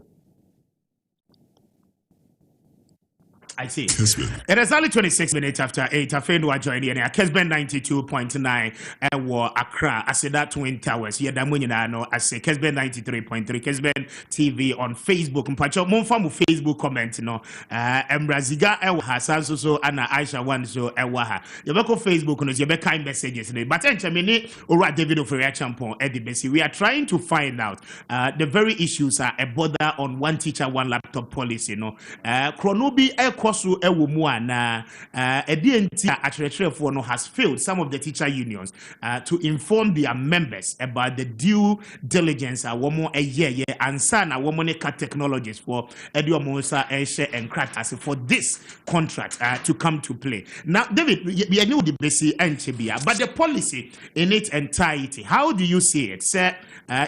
I see. It is only 26 minutes after 8. I find we are joining here. Kessben 92.9 and Accra. I say that Twin Towers. Here, no. I say Kessben 93.3. Kessben TV on Facebook. Mpacho monfamu Facebook comment no. Embraziga ewa so Anna Aisha one so ewa. You beko Facebook no. You beko kind messages. But enchemini ora David Ofria Champon Eddie Bessie. We are trying to find out the very issues are a border on one teacher one laptop policy. No. Chronobi Kosu Ewumua na EDNT actually has failed some of the teacher unions to inform their members about the due diligence woman a year and sana womanica technologies for Ediomosa Eshe and Kratas for this contract to come to play. Now, David, we know the basic and Chibia, but the policy in its entirety, how do you see it? Say,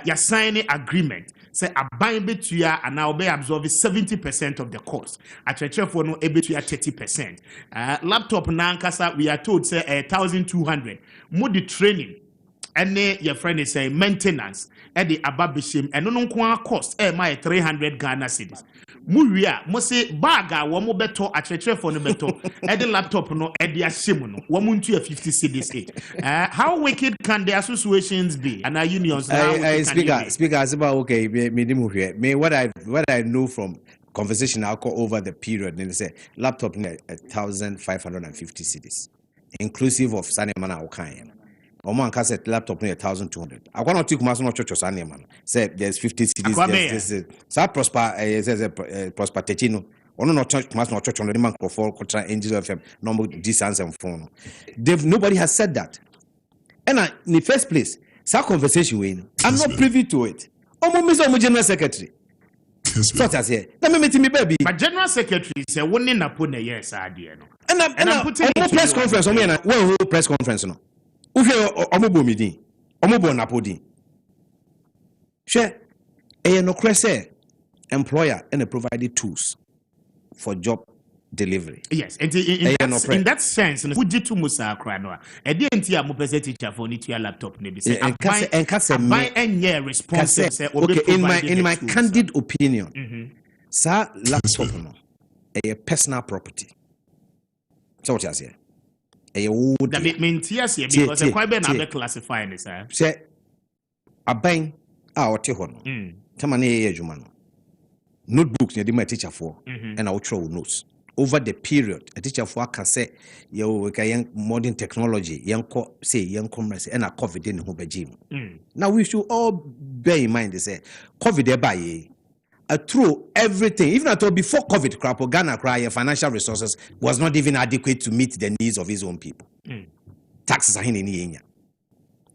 you're signing agreement. Say a buying bit to ya and now be absorbing 70% of the cost. At your for no able to 30%. Laptop nankasa we are told say 1,200. More the training and your friend is saying maintenance at the ababishim and no cost my 300 Ghana cedis. Muria must say baga one more better at your for no better at the laptop no at the ashimono 150 cedis. How wicked can the associations be and our unions? Speaker as about okay me what I know from conversation I'll go over the period and they say laptop 1,550 cedis inclusive of Sanemana Okayan. Oman cassette laptop 1,200. I want to take my church or Saneman. Say there's 50 cedis. So prosper prosper Techino. Or not church must not church on the man for contra angels FM normal distance and phone. Nobody has said that. And in the first place, that conversation I'm not privy to it. Omo general secretary. Such as here. Let me meet me, baby. But general secretary said, "One in a put a yes idea." And I'm putting a press conference. I mean, well, press conference. No, Omobo meeting, Omobo Napodi. Share a no cresse employer and provided tools for job delivery. Yes, and in that sense, would you to Musa Cranoa? A DNT Mopese teacher for your laptop, maybe say, and buy any response. Okay, in my candid opinion, sir, laptop no, a personal property. So what you say? A wood. That means yes, because a quite been classifying this. Say, a bang out Tihono, Tamane Jumano. Notebooks, you did my teacher for, and I'll throw notes. Over the period, a teacher for can say, you young modern technology, young commerce, and a COVID in Hubajim. Now we should all bear in mind, they say, COVID by through everything, even at all before COVID crap, Ghana cry financial resources was not even adequate to meet the needs of his own people. Taxes are in Kenya.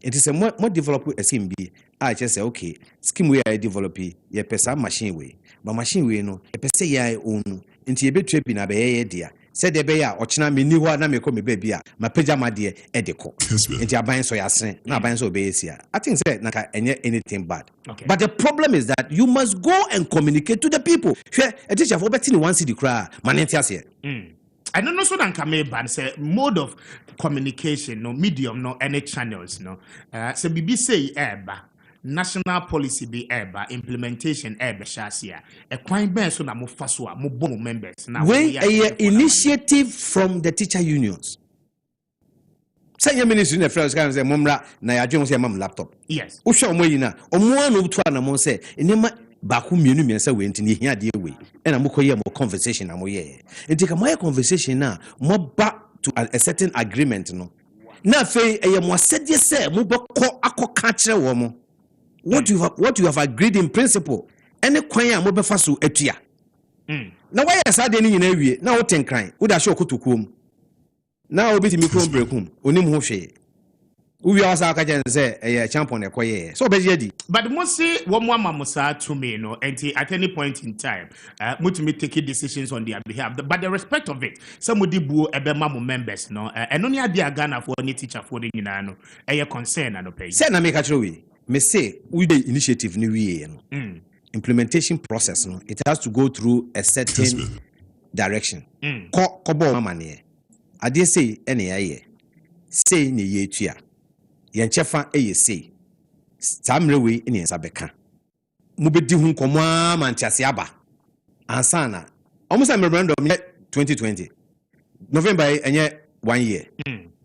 It is a more developed SMB. I just say, okay, scheme we are developing, ye pesa machine way. But machine way no, a pesa ya own, into a bit trip in a bay dear. Said the bear, or china me new one, me call me baby, my pajama dear, edico. And you're buying so yasin, not buying so base here. I think that naka anything bad. Okay. But the problem is that you must go and communicate to the people. Sure, a teacher for betting one city cry, manetias here. I don't know so that can make say mode of communication, no medium, no any channels, no. So BBC eba national policy be eba implementation eba shasia. A quite best so na mo faswa mo bon members now. When a initiative from the teacher unions. Say your ministry in the first guy say mumra na ya jomo say mam laptop. Yes. Usha mo yina omo no to na mo say enema baku mienu miensa we ntini hia de we and amokoye mo conversation amoye. Enti ka my conversation na mo ba to a certain agreement no. na fe eye mo asede se mo beko akoka kire wo mo what you have agreed in principle any kwan a mo befa so atua na why asade ni nyina wie na wo tenkran wo da show kotokuom na obiti mi krom brekum onim ho hwe we also say a champion ekoye so be ready but most say one more mamusa to me no and at any point in time mutumi take decisions on their behalf but the respect of it somebody bu ebe mamu members no and only dia Ghana for any teacher for the nyina no e concern no pay say na make a we me say we the initiative ni we no implementation process no it has to go through a certain direction ko bo mama ne ade say ene aye say ne ye tua yenchefa say samrewe ene nsabeka mu bedi hu nkomo amantiase aba ansana almost memorandum 2020 November enye 1 year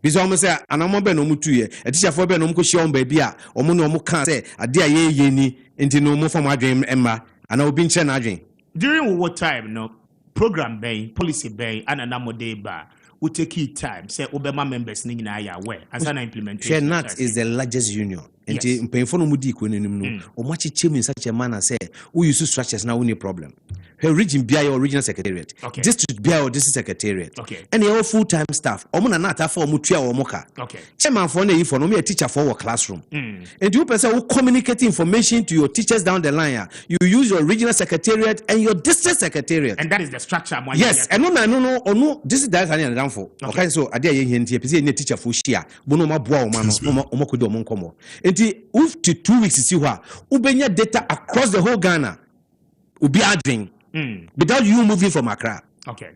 biso almost say anamo be no mu 2 year teacher for be no mu ko hia on ba bia omo no mu kan say ade aye ni enti no mu fam adwen emma ana obi nche na adwen during what time no program bay policy bay and anamode ba we take it time say obema members ni nyina ya aware as an implementation Nat is the largest union and mpemfo no mudi ko nanim no o ma chechem in such a manner say we use structures now no problem her region bia your regional secretariat district bia your district secretariat and your full time staff omo na nata for omo tua omo ka chairman for na for no me teacher for our classroom and you person who communicate information to your teachers down the line you use your regional secretariat and your district secretariat and that is the structure yes and no this is that and down for okay so ade ye hinti pese ne teacher for shia bo no maboa o ma no omo kodo omo nkomo enti if to 2 weeks see ho ubenya data across the whole Ghana ubi adwin without you moving from Accra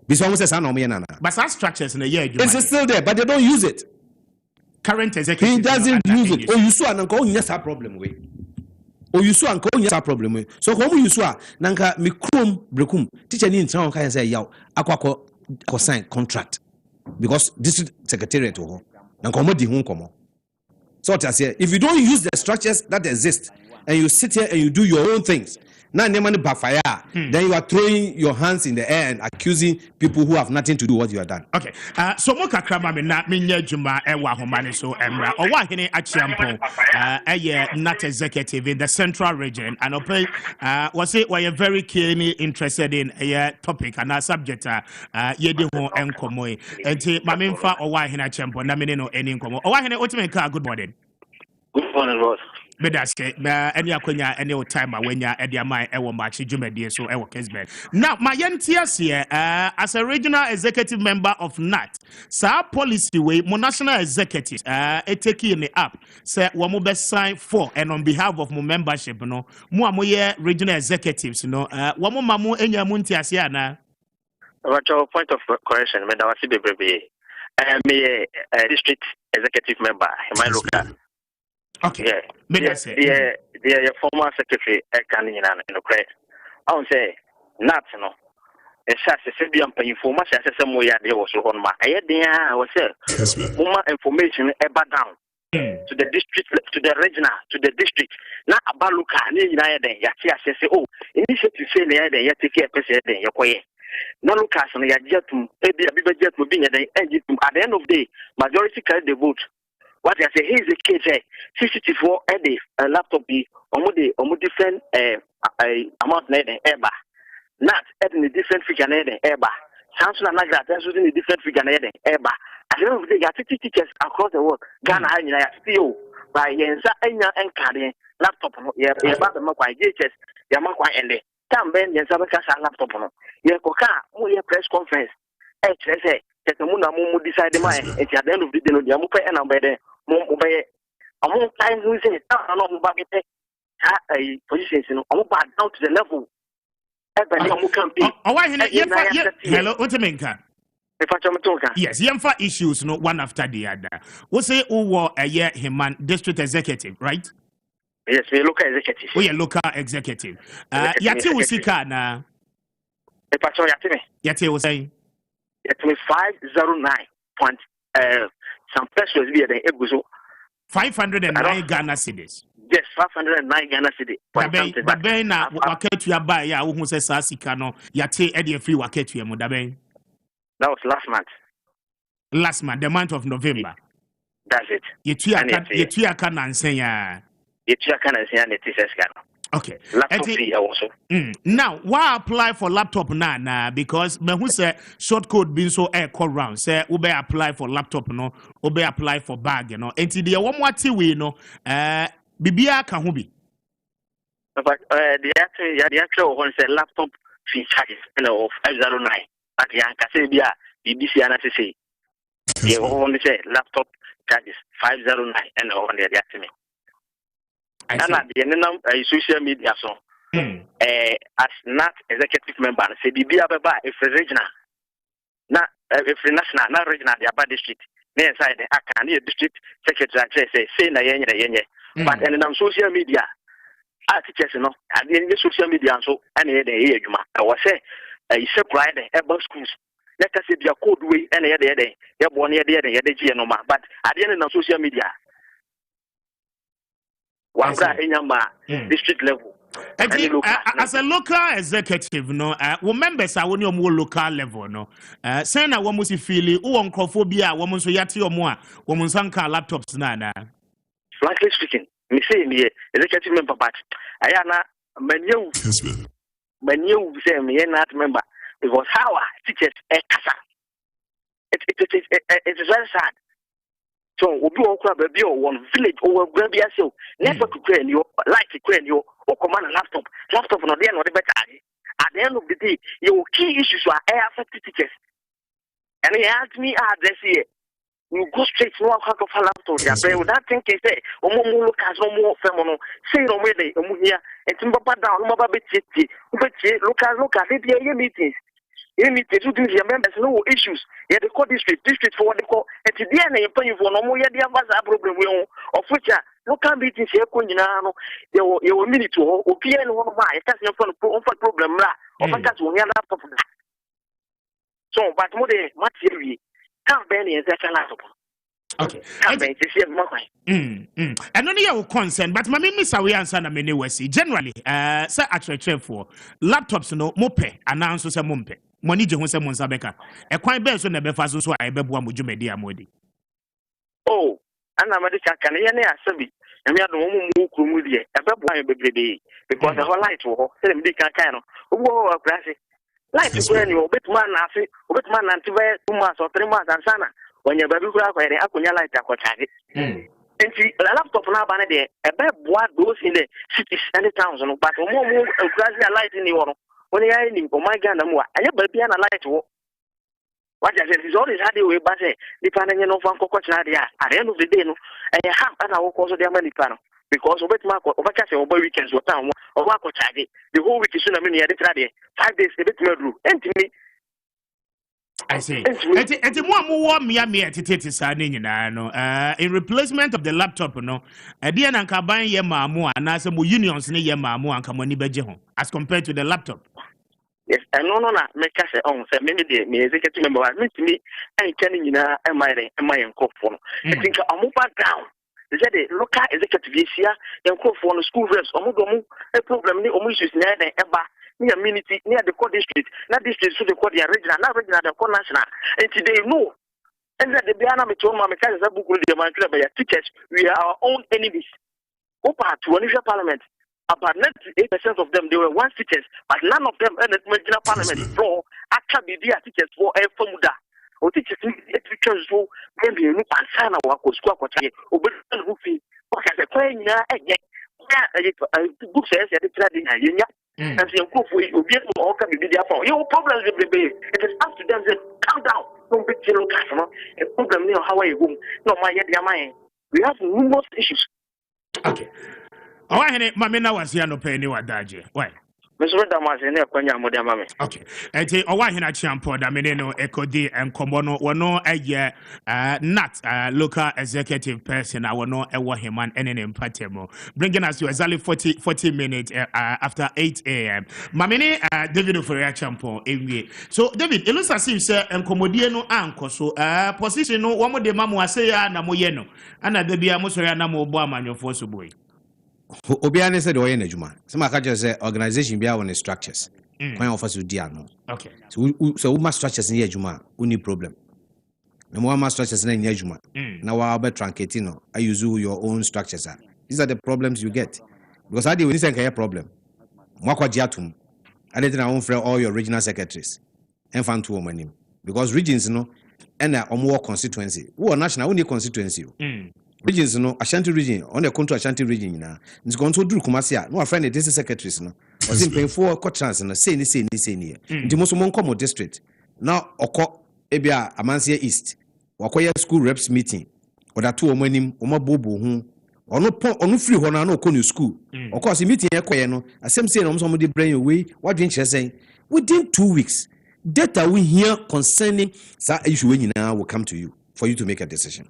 because almost say na omo ye nana but some structures in a year it's still there but they don't use it current executive he doesn't use it you so ananka o nya sa problem we o you so ananka o nya sa problem we so ko you so nanka me krom brekum teacher ni ntra on kan say yaw akwakọ sign contract because district secretariat ho nanka omo di hu nkomo. So if you don't use the structures that exist and you sit here and you do your own things, now money backfire, then you are throwing your hands in the air and accusing people who have nothing to do what you have done. Okay. So moka krama me na menye juma ewa homane so emra. Owa hene achiampo not executive in the central region and ope was it were very keenly interested in a topic and a subject yedi ho enkomo enti mamemfa owa hene achiampo na mene no eni enkomo. Owa hene otime ka good morning. Good morning, boss. Bedaske any akwenya any time when ya ediamai ewo Maakye dwumedie so ewo Kessben. Now my yentias here as a regional executive member of NAT sa policy way mo national executives take in the app say wo mo be sign for and on behalf of mo membership no mo amoye regional executives no wo mo mamu enya mu ntiase ana. What your point of correction me da wasi bebrebe me district executive member in my local. Okay. Yeah, former secretary can in the credit. I would say not no. It's just a Serbian information as some way there was on my I was more information about down to the district, to the regional, to the district. Not about look at any Yatia says, oh, initiative say the Yatika person, your way. No look at some Yajatum, maybe a bigger jet will be at the end of the day, majority carry the vote. What I say, here's the case, 64 a laptop be almost different amount need ever. Not adding a different figure need ever. Samsung and like that, that's within a different figure need ever. At the end of the day, got 50 teachers across the world. Ghana, I still by Yenza and Cardi laptop, about the Makwa JHS, Yamakwa and the Tam Ben Yenzabaka laptop. Yakoka, more press conference. HSA. The moon decide the mind at the end of the day, the Amupa and Ambede, Mumbai. Among times we say, I don't know a position, down to the level. Hello, Otemenka. Yes, Yamfa issues no one after the other. We say who a year him district executive, right? Yes, we local executive. We are local executive. Yati Usika na. Yati was saying. It was 509 point some pesos be the Eguzo 509 Ghana cedis. Yes, 509 Ghana cedi. But ben na waketu ya ba ya wo se sasika no yate e de free waketu ya mo da ben. That was last month. Last month, the month of November. That's it. You two can answer ya. You can answer the thesis. Okay. Laptop fee also. Now, why apply for laptop now? Because me who say short code being so air call round say ube apply for laptop no, ube apply for bag you know. Enti the one more we no bibia can who be. But the actual one say laptop fee charges of 509. But the anka say bia BBC ana say. The only say laptop charges 509 and on the actually. And at the end of social media, so as not executive member, say the Biaba if regional, not if national, not regional, the Abba district, near side the Akani district secretary say na yenye. But and on social media, articles, you know, and in the social media, so any day here, you I was say a surprise about schools. Let us say the code way any day, you're born here, but at the end of social media. District level. As a local executive, no, members are on your more local level, no. Saying a woman feel who uncophobia, woman so yati or more, woman sanka laptops nana. Frankly speaking, me say me executive member, but I am not menu say me not member because how teachers it's very sad. So we be on baby or one village or Gambia so never to create your light to create your or command a laptop no there no the better. At the end of the day, your key issues are air affected teachers. And he asked me address here. You go straight to our of a laptop there, but that thing can say, look as no more femono, say no way they here and Timber down, but look at it, meetings. Meetings who do your members no issues. Yeah, they call district for what they call and today and paying for no more. Yeah, they have a problem of which local meetings here. You will minute to OPN one of my that's not problem or that's one laptop. So, but more than much here, can't ban in that laptop. Okay. And only your concern, but my miss away answer na many ways. Generally, say at for laptops no mope announce some mumpe. Money je honse monsa beka. E kwan be so na be fa so ai be boa modwumedi amodi. Oh, ana madika kan ye na asabi. E me adom mu kurumu die. E be boa bebrebe because the whole light wo. Say me kan kan no. Obo abrase. Light ko ni obetuma na afi, obetuma na ntibe 2 months or 3 months ansana. When you're baby crack, I could like that. And see, a laptop now, a bad boy goes in the cities and the towns, but more and crazy light in the water. When you are in, oh my God, and your baby and a light. What I said is always had away, but depending on Uncle Cochnadia at the end of the day, and a half an hour cause of the American. Because of it, Marco, over over weekends or town or Marco Chaggy, the whole week is soon a minute at the 5 days, a bit more. And to me, I see. In replacement of the laptop, no, a dear and Kaban Yamamu and as some unions near Yamamu and Kamani Bejeho as compared to the laptop. Yes, and no, make us own, say, maybe the executive member, admit to me, and telling you now, am I in court for? I think I'll move back down. They said the local executive here, and call for the school reps, or a problem, the issues near the ever. Near community, near the core district, not district, so the core regional, not regional, the core national. And today, no. And that the Biana Mitoma Mechanics are booked with the man club by teachers, we are our own enemies. Open to an unusual parliament. About 98% of them, they were one teachers, but none of them entered the regional parliament floor. Actually, they are teachers for a formula. Or teachers, teachers who maybe you look and sign our school, or but who feel, okay, the coin, again. Book says that it's not and say, go for you, get more can be there for your problems. It is up to them. Say, calm down. Don't be too customer. A problem near how are you? No, my mind. We have numerous issues. Okay. Oh, I Mamina was here no penny or daji. Why? Mr. Damas in there, Mammy. Okay. And say, oh, I had a champo, Damino, Ecodi, and Comono, or no, a year, not local executive person. I will know a Wahiman and an empatemo. Bringing us to exactly 40 minutes after 8 a.m. Mamine, David for a champo, so, David, it looks as if, sir, and Comodiano anko, so, position, no, one more de Mamu, I say, Namoyeno, and at the Biamusria Namo Bama, your force boy. Obiane said oye nejuma. Some akaje say organization bia on structures. When offers you dia no. Okay. So we must structures in ejuma, we need problem. na mo ama structures na nya adwuma na wa be truncate no I use your own structures. These are the problems you get because I deal with this kind problem mo akwaje atum I didn't own for all your regional secretaries and fan to woman because regions no and a more constituency who are national only constituency regions no Ashanti region on the control Ashanti region na it's going to do Kumasi no friend the secretaries no was in paying for chance no say ni the most common district now oko ebia Amansia East wakoya school reps meeting or that two omanim omabobo hu ono free ho na no ko school of course meeting ekoye no asem say no somebody bring away what drink say within 2 weeks data we hear concerning that issue when now will come to you for you to make a decision.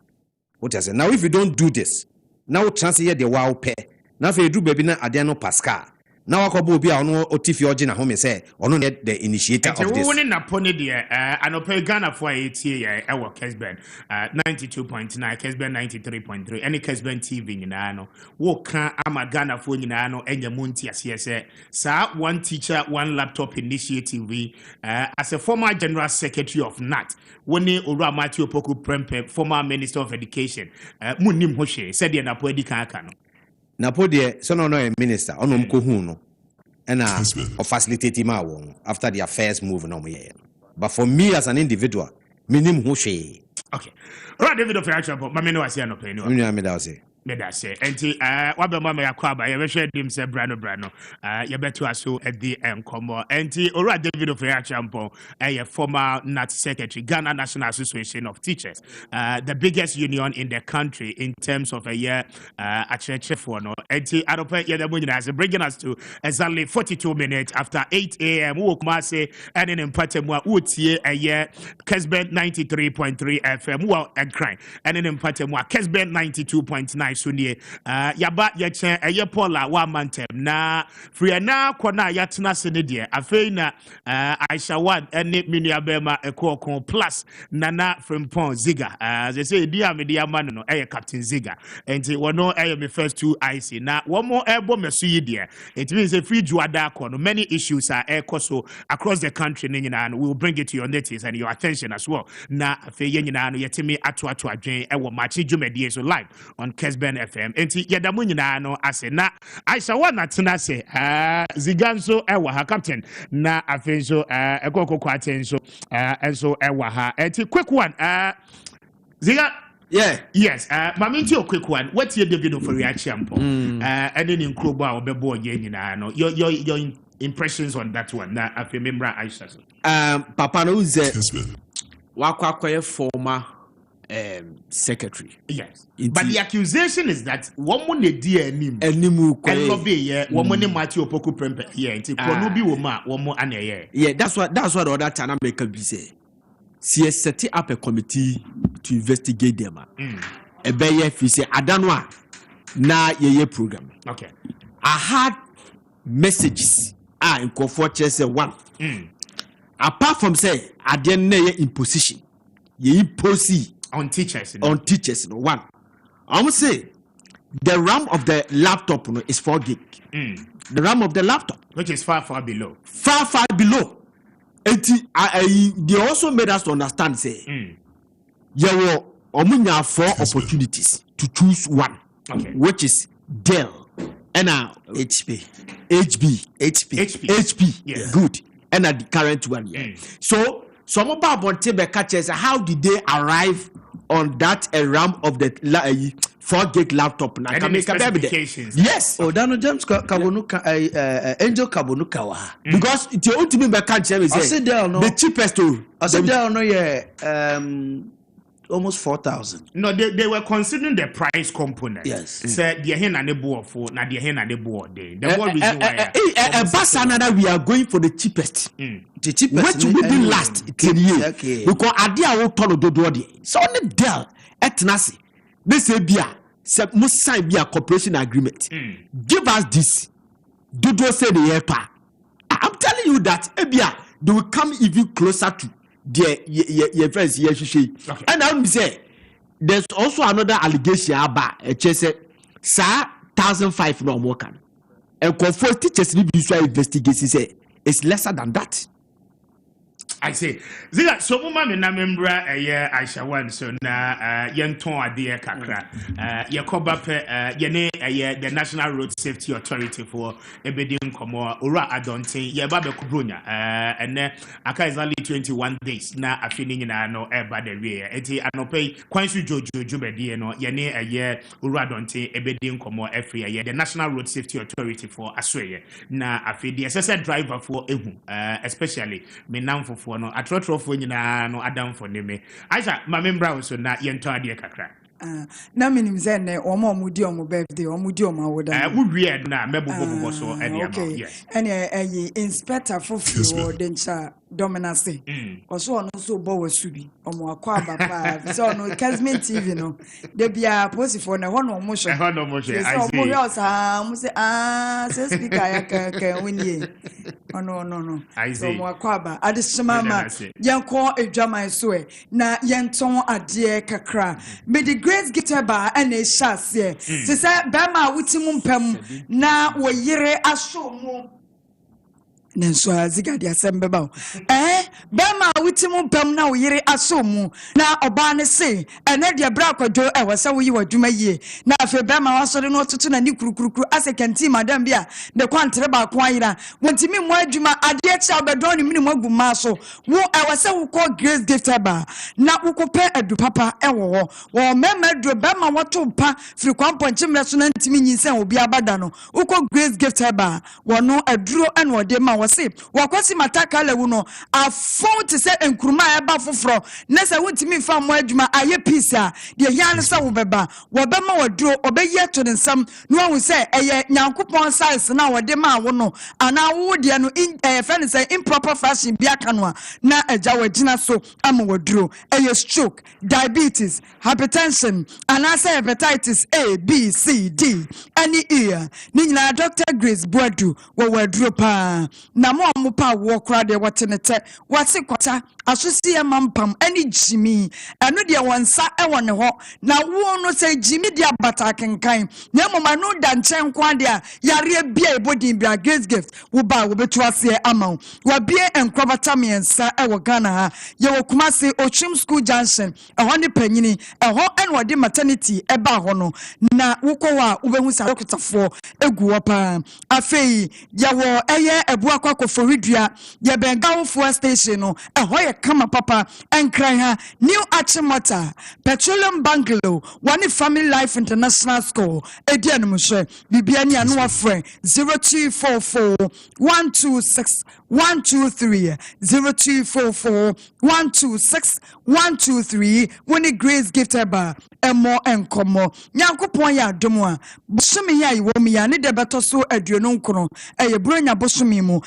What I say now, if you don't do this, now chance here the wow pair. Now if you do baby na Adriano Pascal. Now I could be on Otifi Origin home say or not the initiator of this. Winning upon it and open Ghana for 8 years our Kessben 92.9 Kessben 93.3 any Kessben TV in ano walk ama Ghana for Nano and your Munti as yes sir one teacher one laptop initiative we as a former general secretary of NAT Woni Ora Matthew Poku Prempe former minister of education Munim Hoshe said the Napoedi Kankano. Napode so no a minister onom ko hu no and facilitate him after the affairs move no me. But for me as an individual, minim ho hwe. Okay. Right David of Reaction but me no ase no pay no. Me da say. Me da say. Enti wabe mama yakwa ba ye hwe dim se brano ye beto aso e di enkomo. Enti ora David of Reaction a former NAT secretary Ghana National Association of Teachers, the biggest union in the country in terms of a year for no. Enti adopa ye the munyina bringing us to exactly 42 minutes after 8 a.m. wo kuma say and in Mpatemwa utie a year Kessben 93.3 FM wo enkran and in Mpatemwa Kessben 92.9 sunye yaba yechen eye Paula wa mantem na free na kona yatena sene de afei na Aisha Wad ene minua bema ekokon plus nana Frimpong Ziga they say dia media man no eye Captain Ziga enti wono eye me first two IC na womo ebo meso yi de it means a free juada ko no many issues are so across the country nyina we will bring it to your notice and your attention as well na afei nyina no yetimi ato adwen ewo Maakye dwumadie so live on Kessben FM enti yedamu nyina no ase na Aisha wana tena se Ziga nso ewa ha captain na afei so ekoko kwate nso enso ewa ha enti quick one Ziga yeah yes maminti a quick one what you David for reaction and then in Kroba or bebo nyina no your impressions on that one na afei membra Aisha papa no ze wakwakoye former secretary. Yes. But the accusation is that woman ne di animu lobby ye woman ne Maakye Opoku Prempe here nti kono bi wo ma woman aneye. Yeah, that's what the other time make be say. She set up a committee to investigate them. Ebeye fi say adanwa na ye program. Okay. I had messages in comfort say one. Apart from say aden na ye imposition. Ye impose on teachers one. I would say the RAM of the laptop is 4 gig. The RAM of the laptop, which is far below. Far below. They also made us to understand say there were 4 opportunities to choose one, which is Dell and HP. Yes. Good. And the current one. So some about Bontebe catches how did they arrive on that RAM of the 4 gig laptop now? Yes. Oh, Dano James Kabonuka Angel Kabonuka. Because the ultimate catch is the cheapest. I said no, almost 4,000. No, they were considering the price component. Yes. Said the hen and the board for now the hen and the board day. The more reason why Bassanada we are going for the cheapest. The cheapest. Which will be last 10 years. Okay. Because Adia will turn to do so on the Dell etnasi. They say bia must sign be a cooperation agreement. Give us this. Dodo say the airpa. I'm telling you that Ebia they will come even closer to your friends here. And I will say there's also another allegation about a chase 1,500 no more can. And comfort teachers need to investigate say it's lesser than that. I say, Zia, so mama na membra Aisha one so na yenton ade kakra yakoba pe yene the National Road Safety Authority for ebedi nkomo ora adonten ye ba be kubronya ene aka exactly 21 days na afini nyina no eba the we enti anopai kwansu jojo bedie no yene ora adonten ebedi nkomo efri the National Road Safety Authority for asweye na afidi assessor driver for ehu especially me namfo no atrotro nyina no adam for neme aisha ma membra so na yento ade kakra na minim ze ne omudi omo birthday omudi omo awoda wo wie na mebobo so ade ama yes ene inspector for fuel dencha dominance oso ono so bo wasubi omo akwa abapa so no Kessben TV no de bia posifo na ho no omo hwe I see omo sa mo se se speaker ya ka wini no I see omo akwa aba adesema ma yenko edwaman so na yenton ade kakra me the grace gitaba and a shase se se bema wutimu mpam na wo yire aso mu nenso aziga dia sembeba bema wutimu mpam na wo yire aso mu na oba ne se ene dia bra kwadwo e wose wo yi wadwuma yie na afi bema wasore no tutu na ni kurukuru asekanti madam bia de kwantere ba ko ayira wontimi mu adwuma ade echi obedon ni mini magu maso wo e wose wo ko grace giftaba na wo ko pe adu papa e wo wo mema adu bema woto pa firi kwamponche mreso na ntimi nyinsen obi abada no wo ko grace giftaba wo no aduro en wo de ma wose wakwasi mataka lewu no afon te se enkuruma eba foforo na se wontimi fa mo adwuma aye peace a de yan se wo beba wo be ma waduro obeyi to ne nsam no hu se eye nyankopon size na wo de ma wo no ana wo de no friend say improper fashion bia kanwa na eja wagina so ama waduro eye stroke diabetes hypertension ana say hepatitis A B C D any ear ni nyina Dr. Grace Boadu wo waduro pa na mo pa wo kra de wotenete wase kwata asosi e mampam ani jimi eno de wonsa e wone ho na wo no se jimi de abata kenkan na moma no da nchen kwa de a yare bia ebodin bia grace gift wo ba wo betu ase ama wo bia enkrobata miensa e wo Ghana ha ye wo Kumasi Ochim School Junction e ho ne panyini e ho en wo de maternity e ba ho no na wo ko wa wo behu sa dokotafo egu wo pa afei ye wo eye ebu akwa for Ridua ye benga fuel station no e ho ye kama papa enkran ha new Achimota petroleum bungalow one family life international school edian mushe bibia ni anu afre 0244 126 123 0244 126 123 when grace gifted ba emo enkomo nyankopon ya adomo a bosumi ya iwo mi ya ne de beto so aduonu nkono ye bronya bosumi mu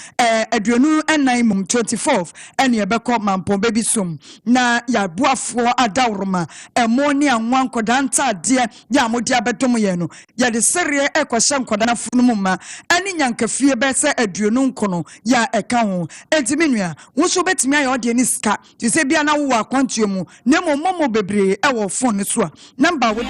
aduonu enan mum 24th ene ye beko mampon baby sum na ya buafo adawroma emo ni anwan koda ntade ya modi abedom ye no ya de serie ekwohye nkoda na funum ma ene nyankafie be se aduonu nkono ya eka ho entiminua wo so betimi ayo de ni ska ti se bia na wo akwantuo mu na momo bebre e wo phone so a number wo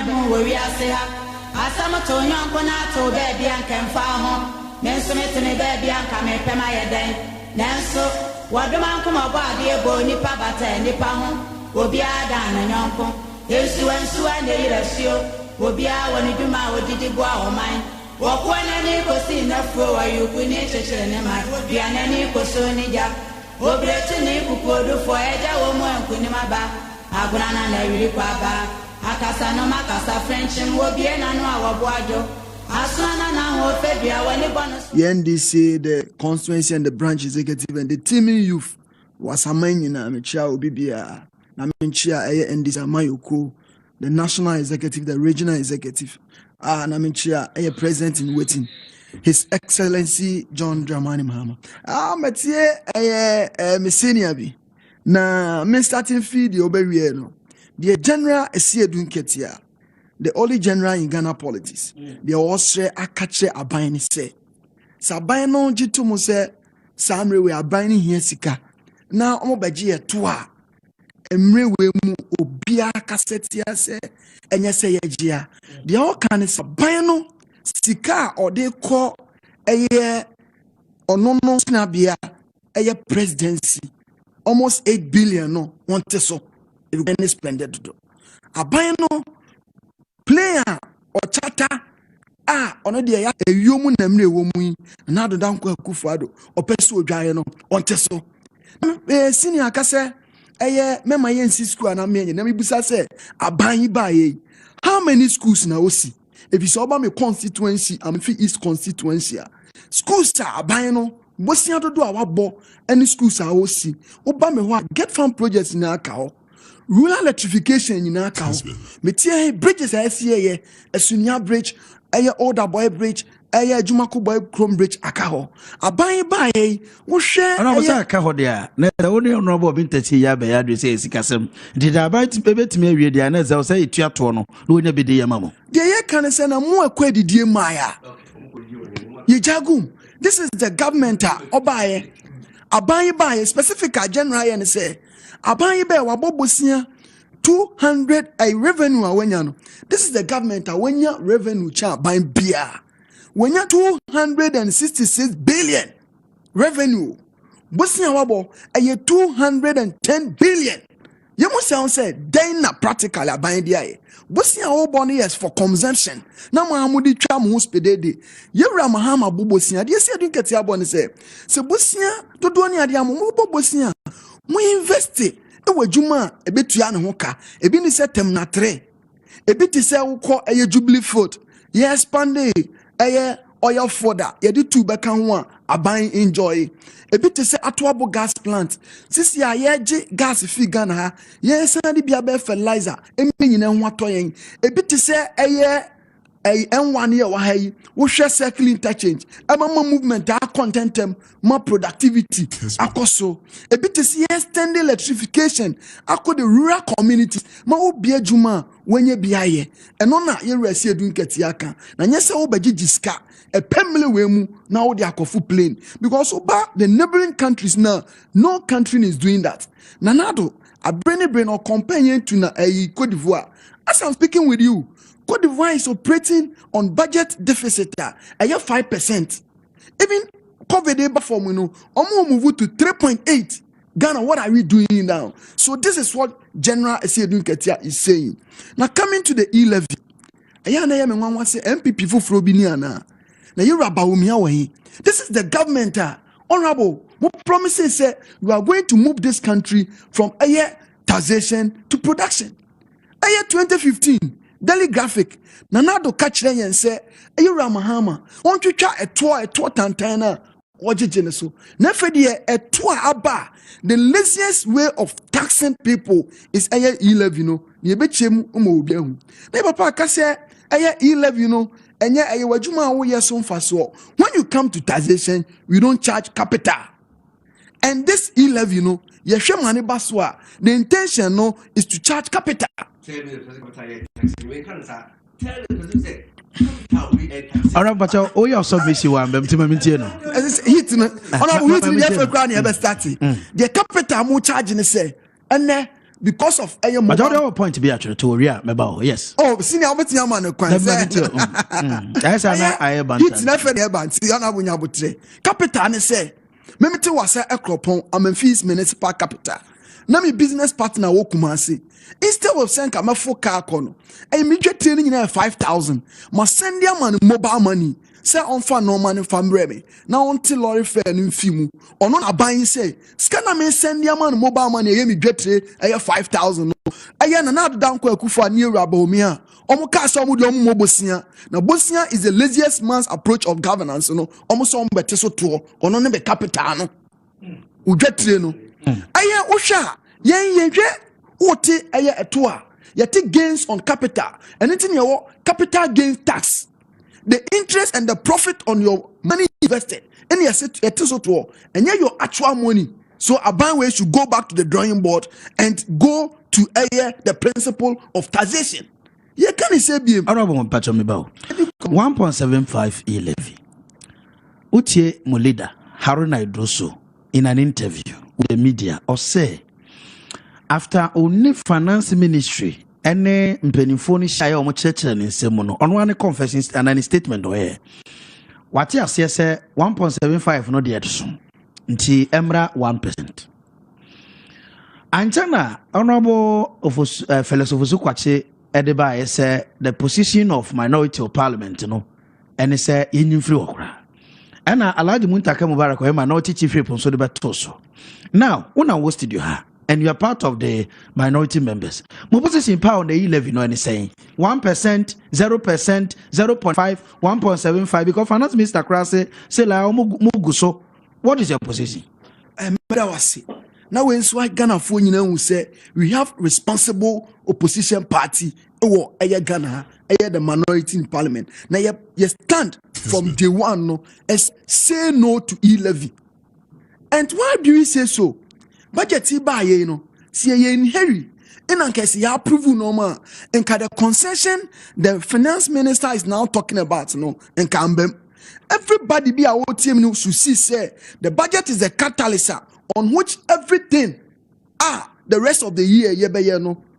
we ase ha asama to nyanko na to be bia nkemfa ho menso metene be bia nka me pema ye den nanso wadoma nkoma bo ade bo nipa bata nipa ho obi ada na nyanko yesu ensu ane irasio obi a woni duma odidi bo a oman wokwana ni kosi na fro wa yukuni chechere ne ma bia na ni koso ni ja obrechi ni kukodu fo eja wo mo nkuni maba aguna na wiri kwa ba akasa no makasa french wo bie na no awabo ajo asana na ho febia woni bonus the NDC the constituency and the branch executive and the teaming youth was amanyina na mechia obi bia na mechia NDC amayoko the national executive the regional executive na mechia president in waiting His Excellency John Dramani Mahama metie me senior bi na me starting feed the obewie no the general esiedun ketia the only general in Ghana politics the osre akache aban ni se saban no jitu mo se samre we aban ni hia sika na omo baji eto a emre we mu obia kasetia se enye se yejia the all kan saban no sika ode ko eye onono snabia eye presidency almost 8 billion no want so any spended to aban no player or chata ono de ya ewiom namre ewomu na do dan kwa Akufo-Addo opeso odwaye no onte so senior akase mema yensi school na me na mebusa se aban ba ye how many schools na osi if you saw about me constituency am fi east constituency schools aban no bosia dodo a wabo any schools a osi oba me ho get farm projects na aka ho rural electrification na aka ho metie bridges a sie Esunya bridge Older Boy Bridge, Jumako Boy Chrome Bridge, Akaho. Abai by wo share. I was a caho there. The only honorable vintage Yabe says, Cassam. Did I bite baby to me? The Anas, I'll say, Tiatono, who never be a mamma. The can send a more quid, dear Maya. Ye jagum. This is the government, Obaye. Abai by specific general and say, Abai by Wabobosia. 200 a revenue when this is the government when you revenue charge by beer when you 266 billion revenue Bosnia wabo a 210 billion you must say then practically buying the Bosnia wabo yes for consumption na Mahamudi cham hospedede yewra Mahama Bosnia dey say don't get your bonne say Bosnia to do any adia mo Bosnia mo invest ewe juma ebetua ne ho ka ebi ni se tem na 3 ebi ti se wukọ eye jubilee food ye expand eye oil fodder ye di 2 beka ho a aban enjoy ebi ti se atoabo gas plant sisi a ye gi gas fi Ghana ha ye san di bia be fertilizer emi nyina ho atoyen ebi ti se eye N1 year wahayi wo hwe circle interchange amama movement a contentem more productivity akoso a bit is extend electrification akọ the rural communities ma obi adwuma when ye biaye eno na ye resi edun ketiaka na nyese wo bagigi ska a pemle we mu na wo de akofu plane because oba the neighboring countries now no country is doing that nanado a brain or companion to na Cote d'Ivoire as I'm speaking with you Cote d'Ivoire is operating on budget deficit at 5%. Even COVID before we know, move to 3.8. Ghana, what are we doing now? So this is what General Esiedun Ketia is saying. Now coming to the E-levy, MPP for Frobiniana. Now you this is the government, honorable. What promises say we are going to move this country from taxation to production. 2015. Daily graphic nanado catch them and say Ayura Mahama want to try a tour tantana wajijene so na fedi a tour aba the laziest way of taxing people is E-levy no ye bechem obi ahu na papa ka say E-levy no enye wajuma wo yeso mfaso when you come to taxation we don't charge capital and this E-levy no ye hwe mane baso the intention no is to charge capital. Alright, but oh, you're so busy. One, but hit no. The capital more charging say, and because of a but our point to be actually to Ria, yes. Oh, senior, but your man, yes, I it's never the band. See, on our butre. Capital say, Memete was a cropon, I'm a fees municipal capital. Nami business partner Wokumasi. Instead of saying I'm a 4 car corner, immediate training in 5,000. Must send your man mobile money. Say on for no money from Remy. Now until lorry fair in Fimu. Or not a buying say, scanner may send your man mobile money, immediate 5,000. Again, another down Kufa near Rabomia. Omokasa Mudom Bosnia. Now Bosnia is the laziest man's approach of governance, almost on Beteso tour, or none of capitano. Ujetreno. Aya Osha, ye. Ote a tour. You take gains on capital, and it's in your capital gains tax. The interest and the profit on your money invested, and you set a tour, and your actual money. So a bank way should go back to the drawing board and go to the principle of taxation. You can't say be I don't want patch on me about 1.75 E-levy. Uche Molida Haruna Idroso in an interview with the media or say after only finance ministry any mpenifoni share omo church ni nsemo no on one confession and an statement where what you say 1.75 no dey so nti emra 1%. Anchana, Honorable Felix Ofosu Kwache Edeba say the position of minority of parliament, and it's a in free okra. And I allowed the Muntaka Mubarak minority chief rep on so the batoso. Now, when I was to you, and you are part of the minority members. My position in power on the E-levy, no any saying 1%, 0%, 0.5, 1.75, because finance minister Krase say la muguso. What is your position? Now when so Ghana for who say we have responsible opposition party or Ghana, the minority in parliament. Now you stand from day one no as say no to E-levy. And why do you say so? Budget by see in Harry. And case you approve normal and the concession the finance minister is now talking about and Kambem. Everybody be our team should see say the budget is a catalyst on which everything the rest of the year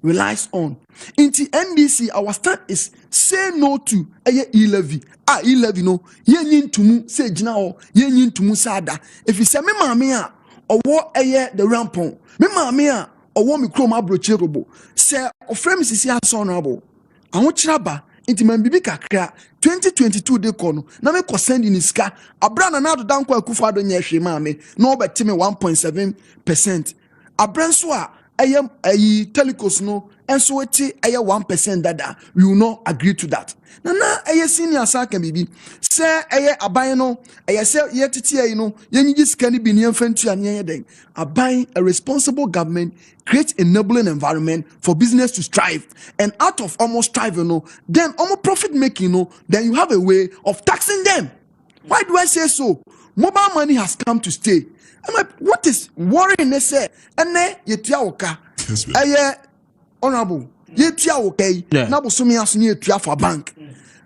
relies on. In the NDC, our stand is say no to E-levy. E-levy no yen to mu say jina yen to mu sada. If you say me mamia or what the rampon, me mamia or what me chroma broche robo say or frame is honorable. I want chaba into my bibi kakra 2022 de kono na me ko send in iska abra na do dan kwa kufa do nya hwe maame no obeti me 1.7%. Abran so a telecos no enso eti 1% dada we will not agree to that. Na senior saka bibi say aban no say yetiti yenyi sika ni bi ne mfantu ane den aban a responsible government create enabling environment for business to strive, and out of almost striving then almost profit making then you have a way of taxing them. Why do I say so? Mobile money has come to stay. I'm like, what is worrying? They say, and then yetiaoka honorable yetiaoka na busumi asuni etua for bank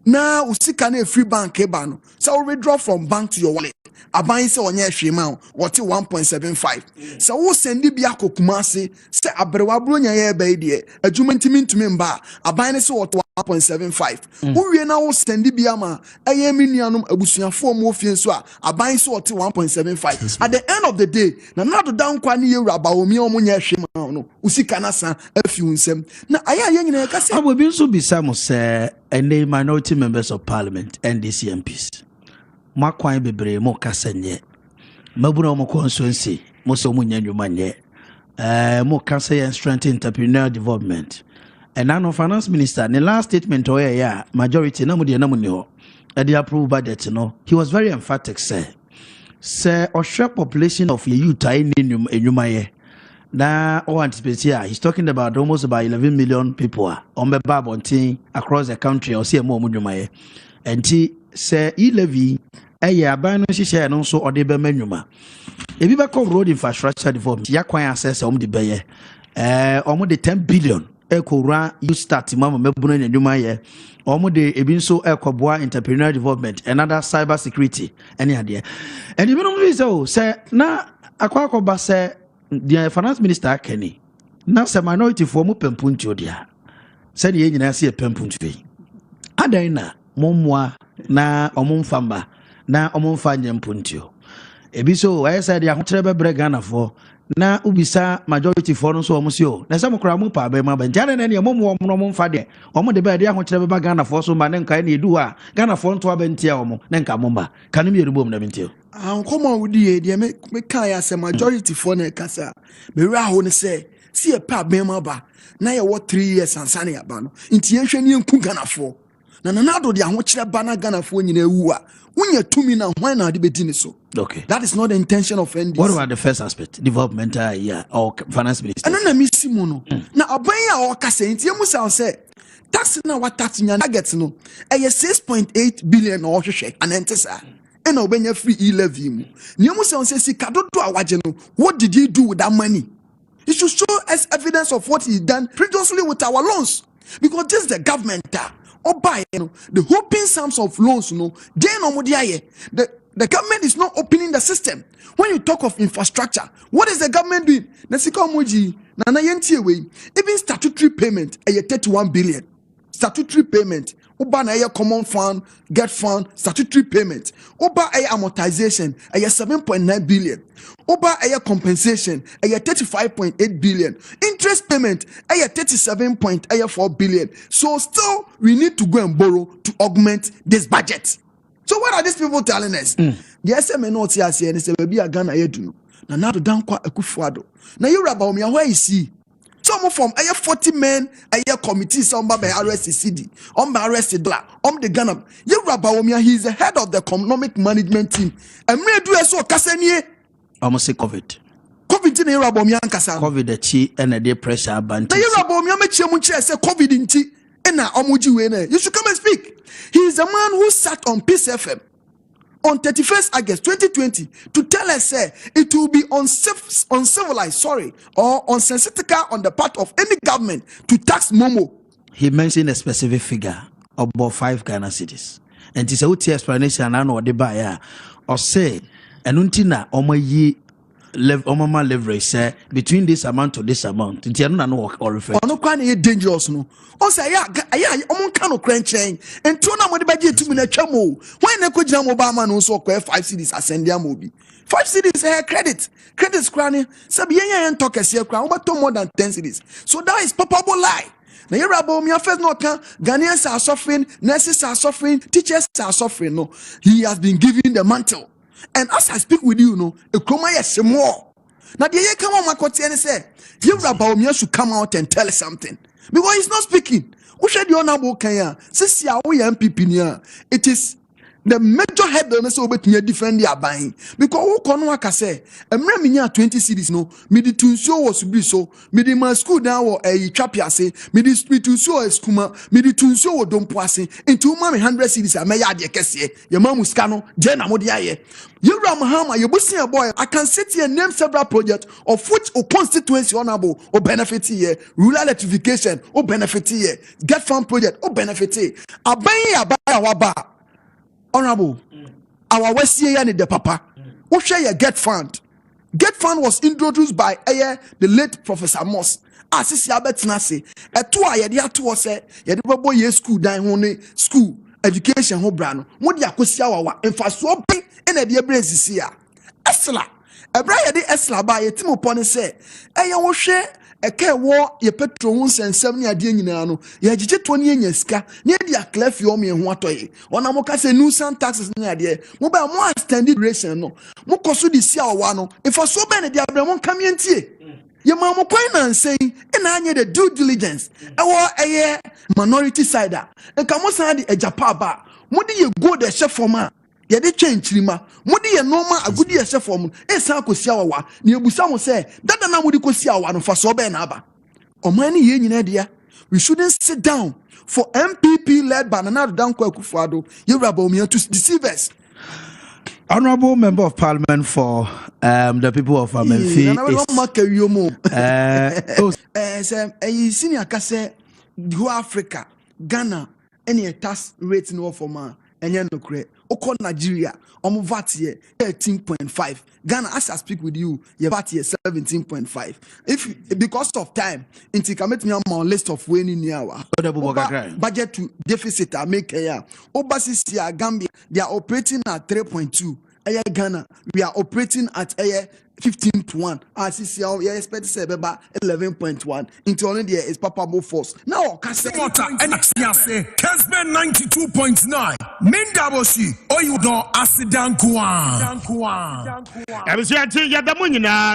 na usika na free bank ebano so withdraw from bank to your wallet aban say onye hwema what 1.75 so wo sendi bia kokuma se abrewa bro nya ye ba de adwuma ntimi mba aban say what 1.75 wo wie na wo sendi bia ma eye minuanom abusuafo mo ofie so aban say what 1.75 at the end of the day na do down kwa ne yewura ba omi omo nya hwema no usika na san afi unsem na aya nyina ka se abobi nso bisa mo se any minority members of parliament NDC MPs makwan bebre mo kasanye mabuna mo constituency mo so mo nya nwuma nye mo kasa strength entrepreneur development and now finance minister the last statement majority na mo de na mo ni ho e dey approve budget no he was very emphatic say or share population of youth enwuma ye na anticipate he's talking about almost about 11 million people on the babontin across the country or see more nwuma ye enti say E-levy aban no hihye no so ode be manwuma ebi be call road infrastructure development yakwan access de beye de 10 billion ekora you start mama mebunu nwuma ye de ebi nso ekoboa entrepreneur development and other cyber security any ade and even no say na akwakoba say the finance minister Kenny na say minority for mo pempunti odia say ye nyina say pempunti adan na momwa na omumfamba na omumfa nyempuntio ebiso why said ya hotrebe bregana for na ubisa majority for no so omsio na some kra mu pa be ma banjane na ne momwo omumfa de omo de be de hotrebe ba Ghana for so ma ne nka na edu a Ghana for nto abentia omo ne nka momba kanu mi erubom na bentio come wudi de me kan ya say majority for na kasa me ra ho ne say see e pa be ma ba na ye what 3 years ansane ya ba no nti yenhwe ne nku Ghana for na do de ahokyere bana Ghana for nyina ewu a unya tumi na hwan na de bedini so. Okay, that is not the intention of NDC. What about the first aspect, development or finance minister? And na mi simu no na aban ya o kasa nti emu say tax na what tax nya target no 6.8 billion na o hwehwe anentesa and obenya free E-levy mu ni emu say sika dodo a waje no what did he do with that money? He should show us evidence of what he done previously with our loans, because this is the government the hoping sums of loans the government is not opening the system. When you talk of infrastructure, what is the government doing? Even statutory payment 31 billion. Statutory payment Oba na eye common fund, get fund, statutory payment. Oba eye amortization, eye 7.9 billion. Oba eye compensation, eye 35.8 billion. Interest payment, eye 37.4 billion. So still, we need to go and borrow to augment this budget. So what are these people telling us? The SMN not here saying is baby a Ghana yedu. Now to down kwa ekufuado. Now you about me where you see. Some from 40 men, committee, some by RSCD, by arrested dollar, the Ghana. You about me, he is the head of the economic management team. And me do so Kasanye. Almost say COVID. COVID in Europe, COVID the chi and the pressure band. Now you about me, I say COVID in chi. You should come and speak. He is the man who sat on Peace FM on 31st August 2020 to tell us it will be uncivilized, or unsensitive on the part of any government to tax Momo. He mentioned a specific figure about 5 Ghana cities. And it's a good explanation. I know the buyer or say, and untina omayi leverage say between this amount to this amount. It's not or refer. No quite dangerous no. O say kano crunching and tuna mo the budget 2 minutes chamo. When na ko jam Obama no so 5 cedis ascend am obi. 5 cedis credit. Credit cranny. Sabi yen talk ese kran over more than 10 cedis. So that is palpable lie. Now you're about me first no can Ghanaians are suffering, nurses are suffering, teachers are suffering. No, he has been given the mantle. And as I speak with you, a chroma yes more. Now the year come on my court and say, you about me should come out and tell us something. Because he's not speaking. Who said the honorable Kenya? Since you are MPP near, it is the major headliness over to defend their buying. Because who can work say, a mere 20 cities no, me the tunso was be so, me the my school now or a trapiase, me the tunso a skuma, me the tunso or don't pass into 100 cities. I may add your case, your mamuscano, Jenna Modiaye. You Ramahama, you bussing a boy. I can sit here and name several projects of which or constituency honorable or benefit here, rural electrification or benefit here, get farm project or benefit here. Abaya honorable, our West Year the Papa, who share your Get Fund. Get Fund was introduced by the late Professor Moss. As Albert Nasi, a 2 year to us, boy school, down school, education, ho brano, Modia Kusiawa, and for swapping and a dear braces here. Esla, a bride de Esla by a Timo Pony say, will share. A care war your petrons and 70 adianano, ye 20 years ska, near the clef yomi and what way. On a mocase nuisance taxes near there, mobile more extended ration no. Mokosu di sia wano, if I so many diabramon come in tea. Your mamma point saying, and I need a due diligence, a minority sider, and come on, a japaba. What do you go the chef for ma? Ye de change lima mudi ye normal agudi ye se form e san kosia wa ne ebusa mo say dada na mudi kosia wa no fa so be na aba omani ye nyina dia. We shouldn't sit down for MPP led by Nana Dankwa Akufo-Addo you rabo me to deceive us. Honorable Member of Parliament for the people of Amenfi senior kase go Africa Ghana any tax rate no for man enye no kre oko Nigeria omo VAT here 13.5 Ghana as I speak with you your VAT here 17.5 if because of time inti commit me on list of winning near budget to deficit I make here overseas here Gambia they are operating at 3.2 Ghana we are operating at 15.1 as is here you expect to say beba 11.1 into only there is palpable force now Kessben 92.9 Mindaboshi you don't asidankwa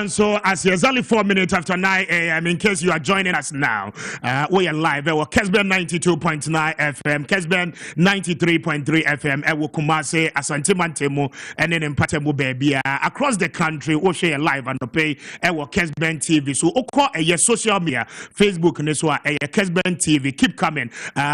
so as it's only 4 minutes after 9 a.m. in case you are joining us now we are live at Kessben 92.9 FM Kessben 93.3 FM at Kumase Asante Mantemo and then in Patemo baby across the country we share live and pay at Kessben TV so oko a social media Facebook and this one Kessben TV keep coming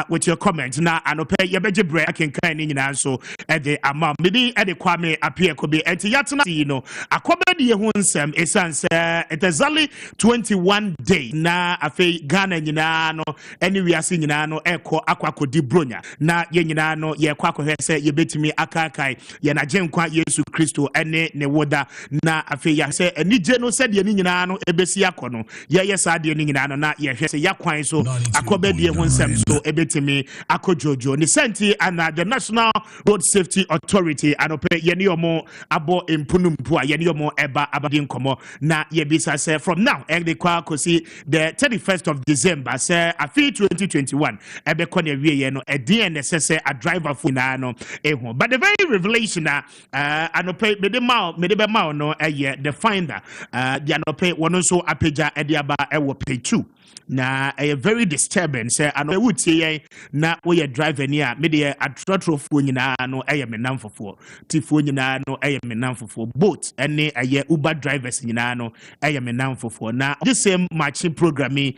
with your comments now and pay your beje break can kind in so at the amount maybe at the Kwame Appiah Kubi at Yatna you know akwabedi yehunsem esanse it is only 21 days na afi Ghana nyina no anywhere ase nyina no eko akwakodi bronya na ye nyina no ye kwakɔhwɛ sɛ ye betimi akakai ye na genkwa Yesu Kristo ene ne woda na afi ya a say ani gye no said ye ni nyina no ebesi akono ye sa de ni nyina no na ye hwe se yakwan so akobedie ho nsem so ebetimi akojojo ni senti ana the National Road Safety Authority anope ye ni omo abo impunumpu a ye ni omo eba abadin komo na ye bisa say from now they kwa kosi the 31st of December say afi 2021 ebe kone wie ye no edin ne say a driver for na no ehu but the very revelation anope me de be ma no the finder the anope wono so apeja ediaba ewo pay 2 na very disturbing say ano would say na we driver ni a me de atrotrofo nyina no me namfofo tifo nyina no me namfofo both ene Uber drivers nyina no me namfofo na the same matching programming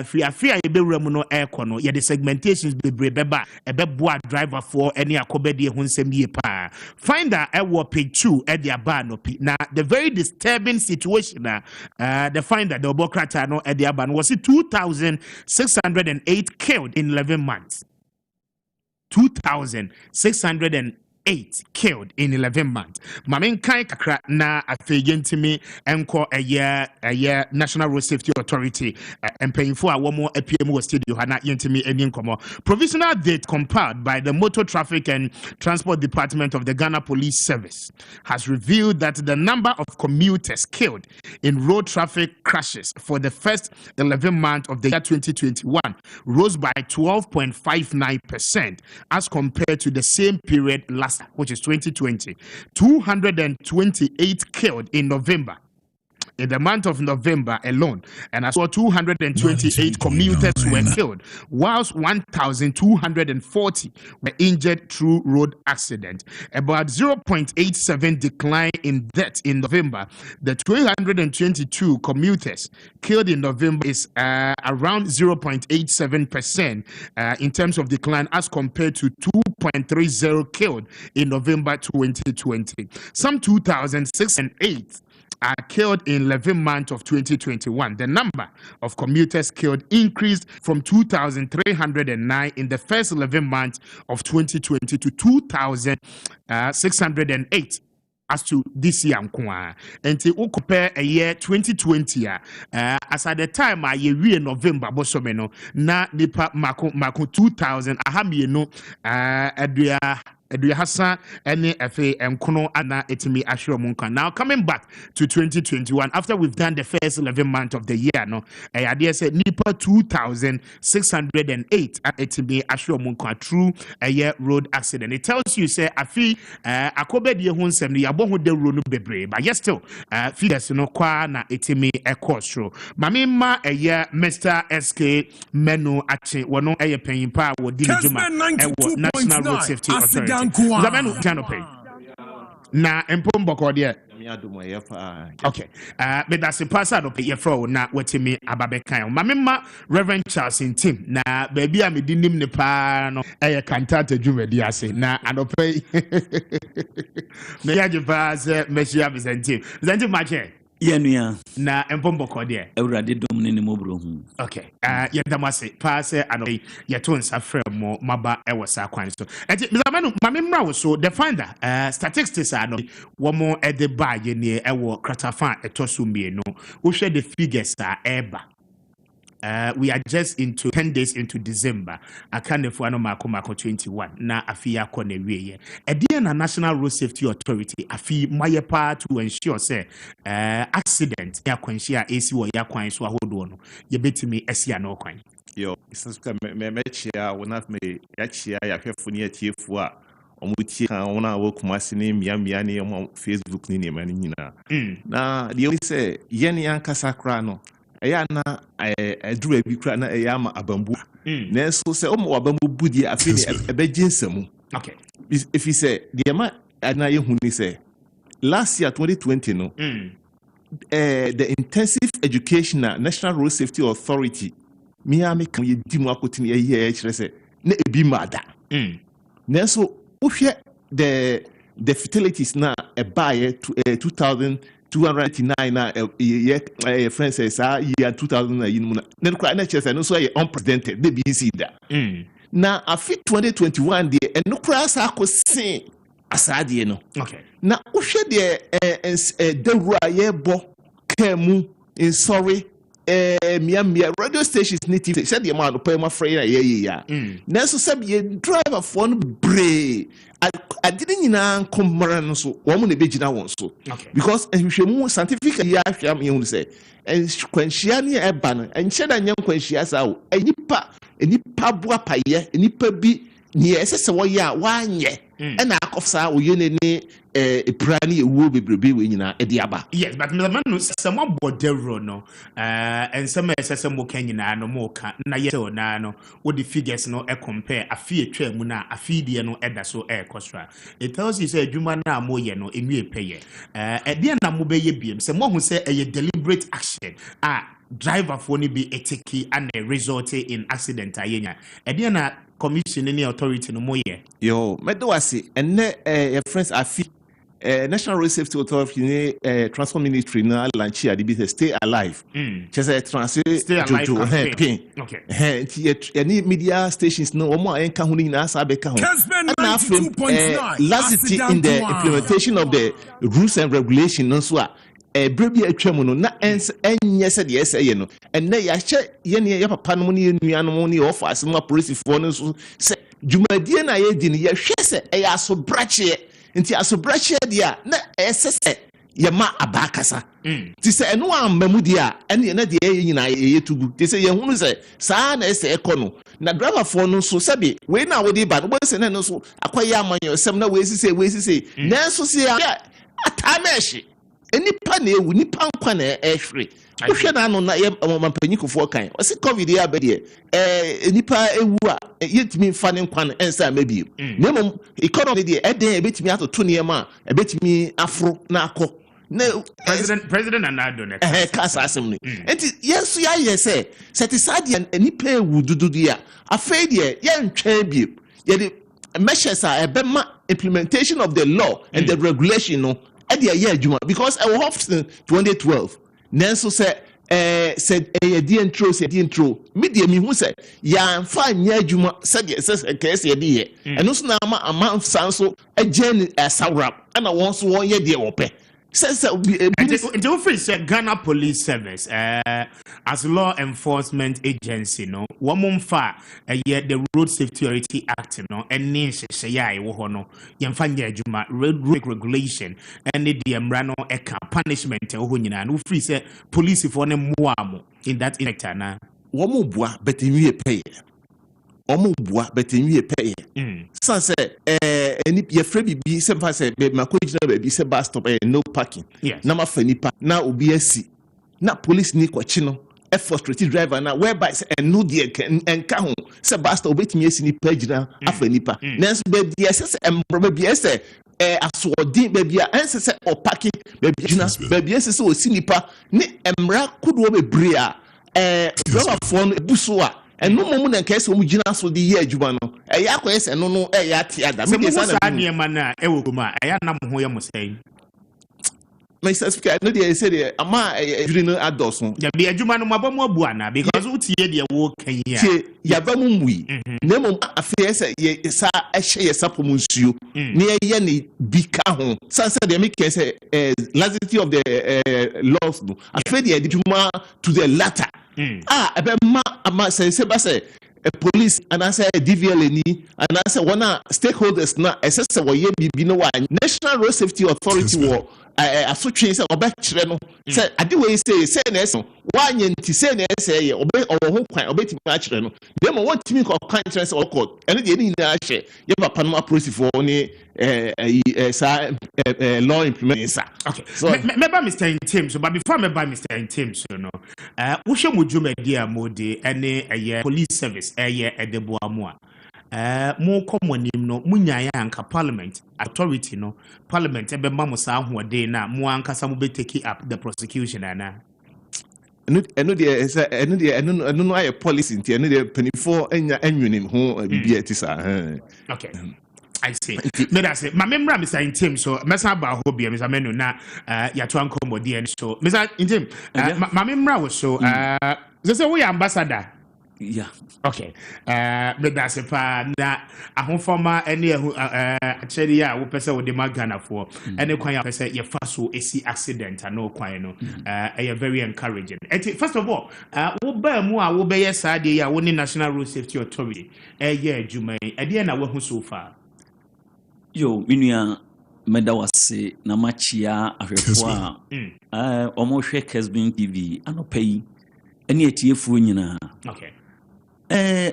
free e be wura no no ye the segmentations bebre beba ebeboa driver for any akobedi ho nsem ye pa finder ewo page 2 e dia ba no pi na the very disturbing situation the finder the obokrata no e dia ba no was it 2,608 killed in 11 months. 2,608 killed in 11 months. Mamen kai kakra na afegentimi enko a year National Road Safety Authority and paying for a womo APM studio hana yentimi enkomo. Provisional date compiled by the Motor Traffic and Transport Department of the Ghana Police Service has revealed that the number of commuters killed in road traffic crashes for the first 11 months of the year 2021 rose by 12.59% as compared to the same period last, which is 2020. 228 killed in November. In the month of November alone, and I saw 228 commuters were killed, whilst 1,240 were injured through road accident. About 0.87 decline in death in November. The 222 commuters killed in November is around 0.87% in terms of decline as compared to 2.30 killed in November 2020. Some 2,608 are killed in 11 months of 2021. The number of commuters killed increased from 2,309 in the first 11 months of 2020 to 2,608 as to this year. And to compare a year 2020, as at the time I year November, Bosomeno, na nipa mako 2,000, ahamieno, Edu Hassan any FA and Kono Ana Etimi Ashura Munka. Now coming back to 2021, after we've done the first 11 months of the year, no, I idea said Nipa 2,608 at Etimi Ashura Munka through a year road accident. It tells you say Afi Akobe de Hunsem the Abon de Runu Bebre, but yes still figures no kwa na Etimi Ekostro. Mamima a year Mr. SK Menu Ache wano a paying power with Dinijuma National Road Safety Authority. Zabenu Janope. Na empombo kodie. Okay. But that's a passage of your fro na wetimi ababekan. Mamema Reverend Charles in team na baby am dinim ne pa no e cantata dwumadi ase na anope. Me ya jivaz Monsieur Vincent. Vincent Maakye. Yenua na empombo kodie. Ewurade dom ne mobro hu. Okay. Yedamase pass anope yetonsa frem maba e wasa kwan so. Enti bizamanu mamemra wo so the finder statistics are no womo e de ba ye ne e wo kratafan etoso mienu. Wo hwe the figures are eba. We are just into 10 days into December. I can't for mako 21. Na afia kone weye. Edian na National Road Safety Authority afi maye pa to ensure say accident ya kwanhia AC wo ya kwan so ahodo no. Ye betimi asia no kwan. Yo, since me chia wona me ya chia ya hwefo ne atiefu a omutie kan wona wo kumase ne mia ne Facebook ni ne mani nyina. Na the only say yeni ankasa kra no na aduru bi kra na ama abambu na so se omo abambu budi afi ne ebegyensam. Okay, if you say the ma na yehu ni say last year 2020 no the intensive education National Road Safety Authority Miami kan ye di mu akoti ne ye kire say na ebi mada na so uhwe the fatalities na ebaye 2,289 na friends says year 2000 yin na kra na chese no so unprecedented the BC da na afi 2021 de enokra sa ko sin asade no okay na wohwɛ deɛ dawura yɛbɔ kamu sorry mia radio stations native said the amount of pay my friend yeah nanso sɛ yɛ driver for no bree I didn't come around so woman be gina won so because nhwehwɛmu scientific ya hwam yɛn sɛ kwanhyia ne ɛba no ɛnhyɛ da nyɛ kwanhyia saa o enipa boa payɛ enipa bi ne ɛsɛ sɛ wɔyɛ a wanyɛ ɛna akɔfsa oyɛ ne prani ewu bebrebe we nyina ɛde aba yes but me man no sɛ mo bodero no ensɛm ɛsɛ sɛ mo kan nyina no mo ka na yɛ sɛ na no wo the figures no compare afi etwa mu na afi die no ɛda so ɛkɔsra it tells you sɛ adwuma na mo yɛ no enu epɛyɛ ɛde na mo bɛyɛ biem sɛ mo hu sɛ ɛyɛ deliberate action driver for ni be etiki and result in accident ayenya ɛde na commission any authority no mo yɛ yo medo wase enne your friends afi National Road Safety Authority Transport Ministry na launch ya be stay alive chese transit jojo okay any media stations no omo enka ho ni na asa be ka ho na laxity in the implementation of the rules and regulations no so brebi atwam no na enye se de ese no enne ya hye ye ne ya papa no ne nuanom ne offer asema police for no so se dwumadie na ye di ne ye hwe se e ya so brache nti asobrache dia na esese ye ma abakasa ti se eno amamu dia ene na dia ye nyina ye tugu ti se ye hunu se saa na ese ekono na driver for no so sabe we na wo di ba no se na no so akoye amanyo sem na we sise na so se atameshi enipa na ewu nipa nkwa na ehwere wohwe na no na ye mampanyikofo kan o se covid ya be enipa ewu a yetimi fa ne nkwa na ensa mabie na mom economy de eden ebetimi atoto ne ma ebetimi afro na akọ na president anado na kasa asem ni enti yesu ya yese satisade enipa ewu dududu a afei de ye ntwa bie ye de measures a ebema implementation of the law and the regulation no edia ye adwuma because I was 2012 nanso said di intro media mi hu say ya fa nya adwuma said say kase ye de eno so na ama sanso agyen asawrap ana won so won ye de wope until free say Ghana Police Service as law enforcement agency no woman fa the Road Safety Authority Act no eni hye ya wo ho no yemfa nya adwuma road regulation eni de emra no eka punishment ho nyina no free say police for ne moamo in that sector na womo bua betenwie pay omo bua betenwie pay san say eni ye free bibi se mfa say be makojina ba bi se bus stop no parking na ma fa nipa na obi asi na police ni kwachi no frustrate driver na whereby say eno de enka ho se bus stop obetimi asi nipa gina afa nipa nanso be de se embro be se asodin be bia ense se o parking be gina be bia se o si nipa ni emra kodo be bre a driver phone ebuso a eno momu na nke se o mu gina so de ye adwuma no ya akoyese no no ya tiada me de sa na ma na ewo kuma ya nam ho ye mosai my certificate no dey say dey ama no adoso ya be adwuma no mabamu abu ana because utie de wo kan ya ya ba mu mui na mom afie say ye sa ehye ye sapo mu nsuo na ye ne bika ho sansa dey make say laxity of the laws no afie dey adwuma to the latter ebe ma ama say ba say police and I say DVL ni and I say one stakeholders na say wo ye bibi no wa National Road Safety Authority wo asotwe say oba kire no say ade we say na eso wa nya nti say na say ye oba ho kwan obetimi a kire no dem won timi ko kwan kire say okọ ene de ni na ahye ye papa no approach for ni law implementation. Okay. So member Mr. Tim so but before member Mr. Tim so no wo hwe mo dwumadi a mo de ene police service edebo amu a mo komonim no munyaya anka parliament authority no parliament ebe ma mo sa ahode na mo anka sa mo be take up the prosecution ana eno no aye policy nti eno de penifo enya anwunim ho bibia ti sa okay I see. Me that say, my member Mr. Intim, so Mr. Bahobia, Mr. Menu, na Yatuan Komodi, and so Mr. Intim, my member was so, they say we ambassador. Yeah. Okay. But that's a pa na ahofoma any actually ya wo pese wo de magana for any kwan ya pese ye fa so esi accident no kwan no very encouraging. First of all, wo ba mu a wo be ye saa de ya wo ni National Road Safety Authority ye adwuma e de na wo hu so far. Yo, minua meda wase na machia ahwefo a omo hwe Kessben TV anopai ene atiefuo nyina. Okay.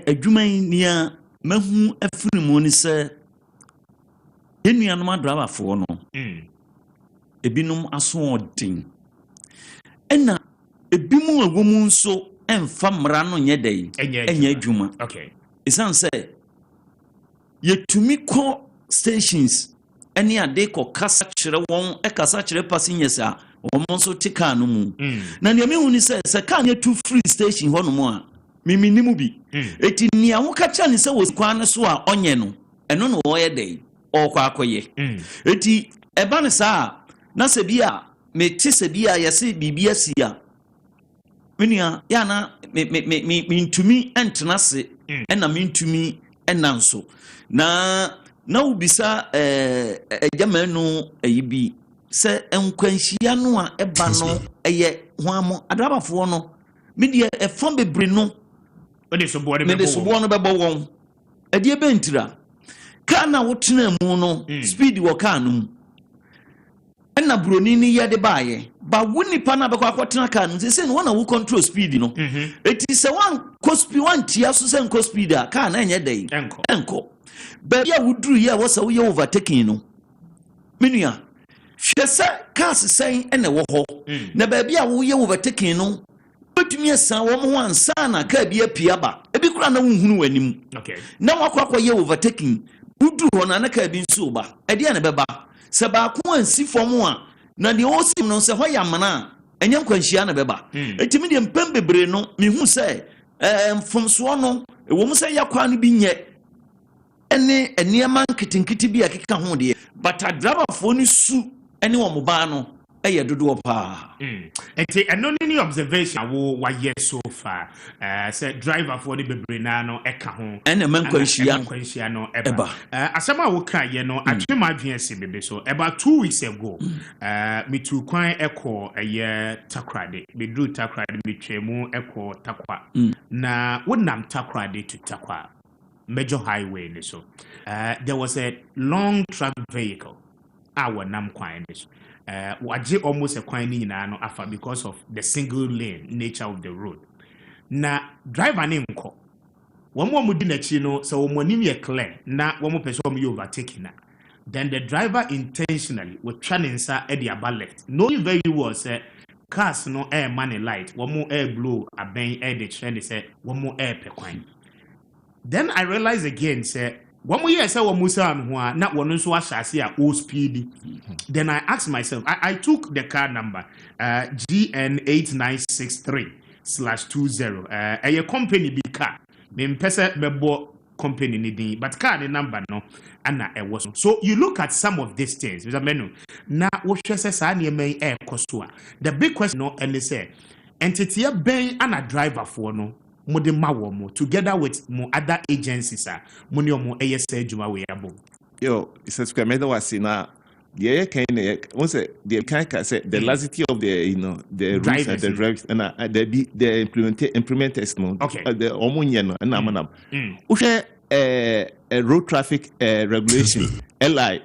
Adwuma ni a mahu afiri mu ni se enuanom adrabafo no ebinom aso odin ena ebimu agomu nso emfa mra no nye dai enya adwuma. Okay. Isan se yetumi ko stations ene ade ko kasa kire won kasa kire passengers a won nso tika no mu na ne mehu ni se ka ne two free station ho no mu a miminimu bi eti nia wo ka cha ni se wo kwan so a onye no eno no wo ye dai o kwa akoye eti eba ne sa na se bia me ti se bia ye se bibia sia minia ya na me ntumi entena se ena me ntumi enanso na ubisa ejamanu ayibi se enkwanhia no a eba no eye hoamo adrabafo no media efon bebre no me so bo no bebo won ade ebe ntira ka na wotena mu no speed wo ka no na broni ni yede baaye ba wonipa na bekwa kwotena ka no se no wana wo control speed no eti se wan ko speed wan tia so se nko speed a ka na enye dai enko ba ya wuduru ya wo se wo ye overtaking no menua hwe se cars sen ene wo ho na ba bia wo ye overtaking no betumi asan wo mo ansa na ka bia pia ba ebi kura na wunhunu wanim na wakwa ye overtaking wuduru ho na ka bi nso ba e dia ne beba se ba ko ansi fom a na de osim no se ho yamana enye nkwanhia na beba etimi de mpem bebre no mehu se mfomso no ewo mu se yakwa no bi nye ene eniema nkitinkiti bi akeka ho de but adrabafo ni su ene wo moba no eye dodo pa enti eno ni observation wo ye so far say driver for the bebre na no eka ho ene mankwanhia no eba asema wo ka ye no atwe ma adwen se bebe so about 2 weeks ago me tu kwan eko eye takrade me dru takrade me twemu eko takwa na wonam takrade to takwa major highway ni so there was a long truck vehicle our nam kwan ni so waje almost a kwan ni nyina no afa because of the single lane nature of the road na driver ni nko womo mu di na chi no so womo nim ye clear na womo pese womo you overtaking na then the driver intentionally was trying to at the bar left knowing very well say cars no air money light womo air blow aben air the trend say womo air pe kwan. Then I realized again, say, one more year, say, Musa and Hua, not one so I all speedy. Then I asked myself, I took the car number, GN8963/20. A company be car. Me pesa bebo company ni but car the number no, and I was. So you look at some of these things, Mr. Menu. Now, what she says, I need air costua. The big question, no, and they say, entity a ben and a driver for no. Together with other agencies money omo ASA juma we abo yo it's a square meter was na the kind once the kind say the laxity of the the rules and the drivers and the implementers no okay the omonye no na manam a road traffic regulation LI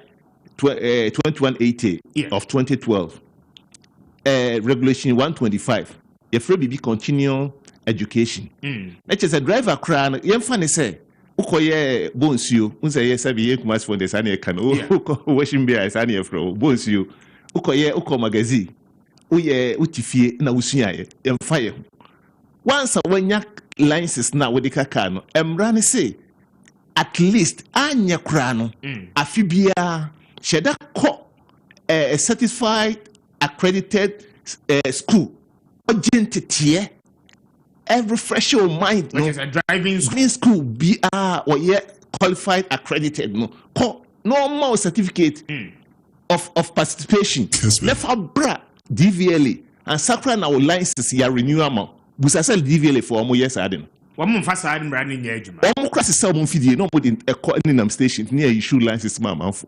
2180 of 2012 regulation 125 if we be continual education. Let's say driver cran, you funny say, Ukoye Bonsio, Unsa yes, I be Kumas for the Sania can, washing beer as Ania fro, Bonsio, Ukoye Uko magazine, Uye Utifie, Nausia, and fire. Once a one yak license now with the cacano, Rani say, at least Anya Crano, Afibia, Sheda Co, a certified, accredited school, agent every fresh your mind no is a driving school be or qualified accredited no normal certificate of participation left bra DVLA and Sakra now license ya renewal busa sell DVLA for almost years aden Woman fast and running edge. Omo class some video no put in a coordinate station near issue license mama for.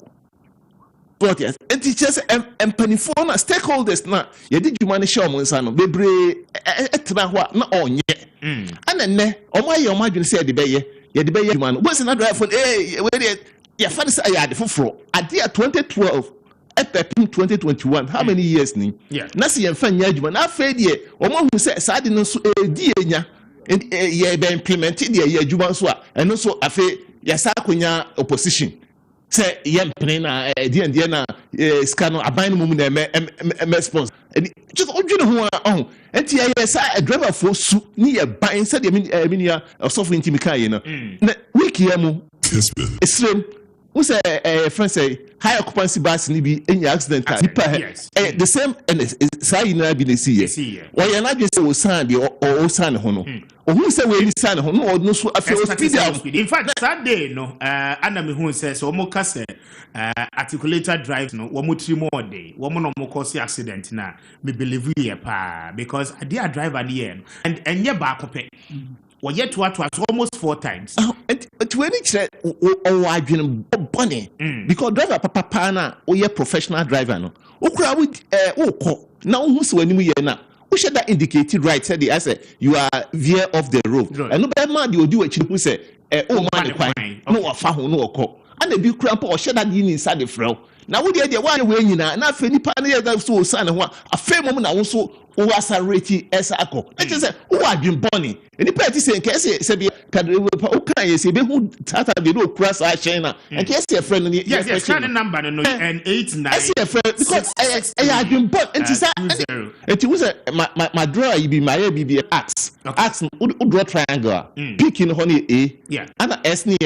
But yes, and teachers and penifona stakeholders na ye did you manage show mon sano bebre etra ho na onye. And then omo ye omo adwene say de beye ye de beye man. What's another phone we dey ya fa say ya de foforo. Ade 2012 Epepin 2021 how many years ni? Na se ye fa nya adwuma na afa de omo hu say sa de no so di enya ye be implemented the ye adwuma so a eno so afa ya sa konya opposition say ye mpene na die na scan aban no mu na me response just odwene ho a enti ye sa driver for su ni ye ban say de minia so for intimika ye no na week ye mu Kessben esrem who say friend say high occupancy bus ni bi any accident the same and say na bi na see ye or ye na just say o san de o san ho no o hu say we ni san ho no no so after speed in fact Sunday no ana me hu say so mo ka say articulated drives no wo mo tri mo dey wo mo no mo cause accident na me believe ye pa because a driver there and enye ba kope we yet to almost 4 times. And when it's bonny because driver papa na o ye professional driver no. O kura we now who's when you na. We should that indicated right said I say you are veer off the road. And no bad man you do a chip who say oh man no afa ho no okọ. And the big cramp or should that you inside the fro. Now we dey one way nyina na fe nipa na ye so san ho a fe mom na wo so wo asareti esako it is who have been born any party say say be kadrewo o kan ye say be hu tata be no cross a china and yes your friend ni yes kind number no and 89 yes your friend because I have been born it is it was my draw you be my be ax u draw triangle pick in honey a and s ni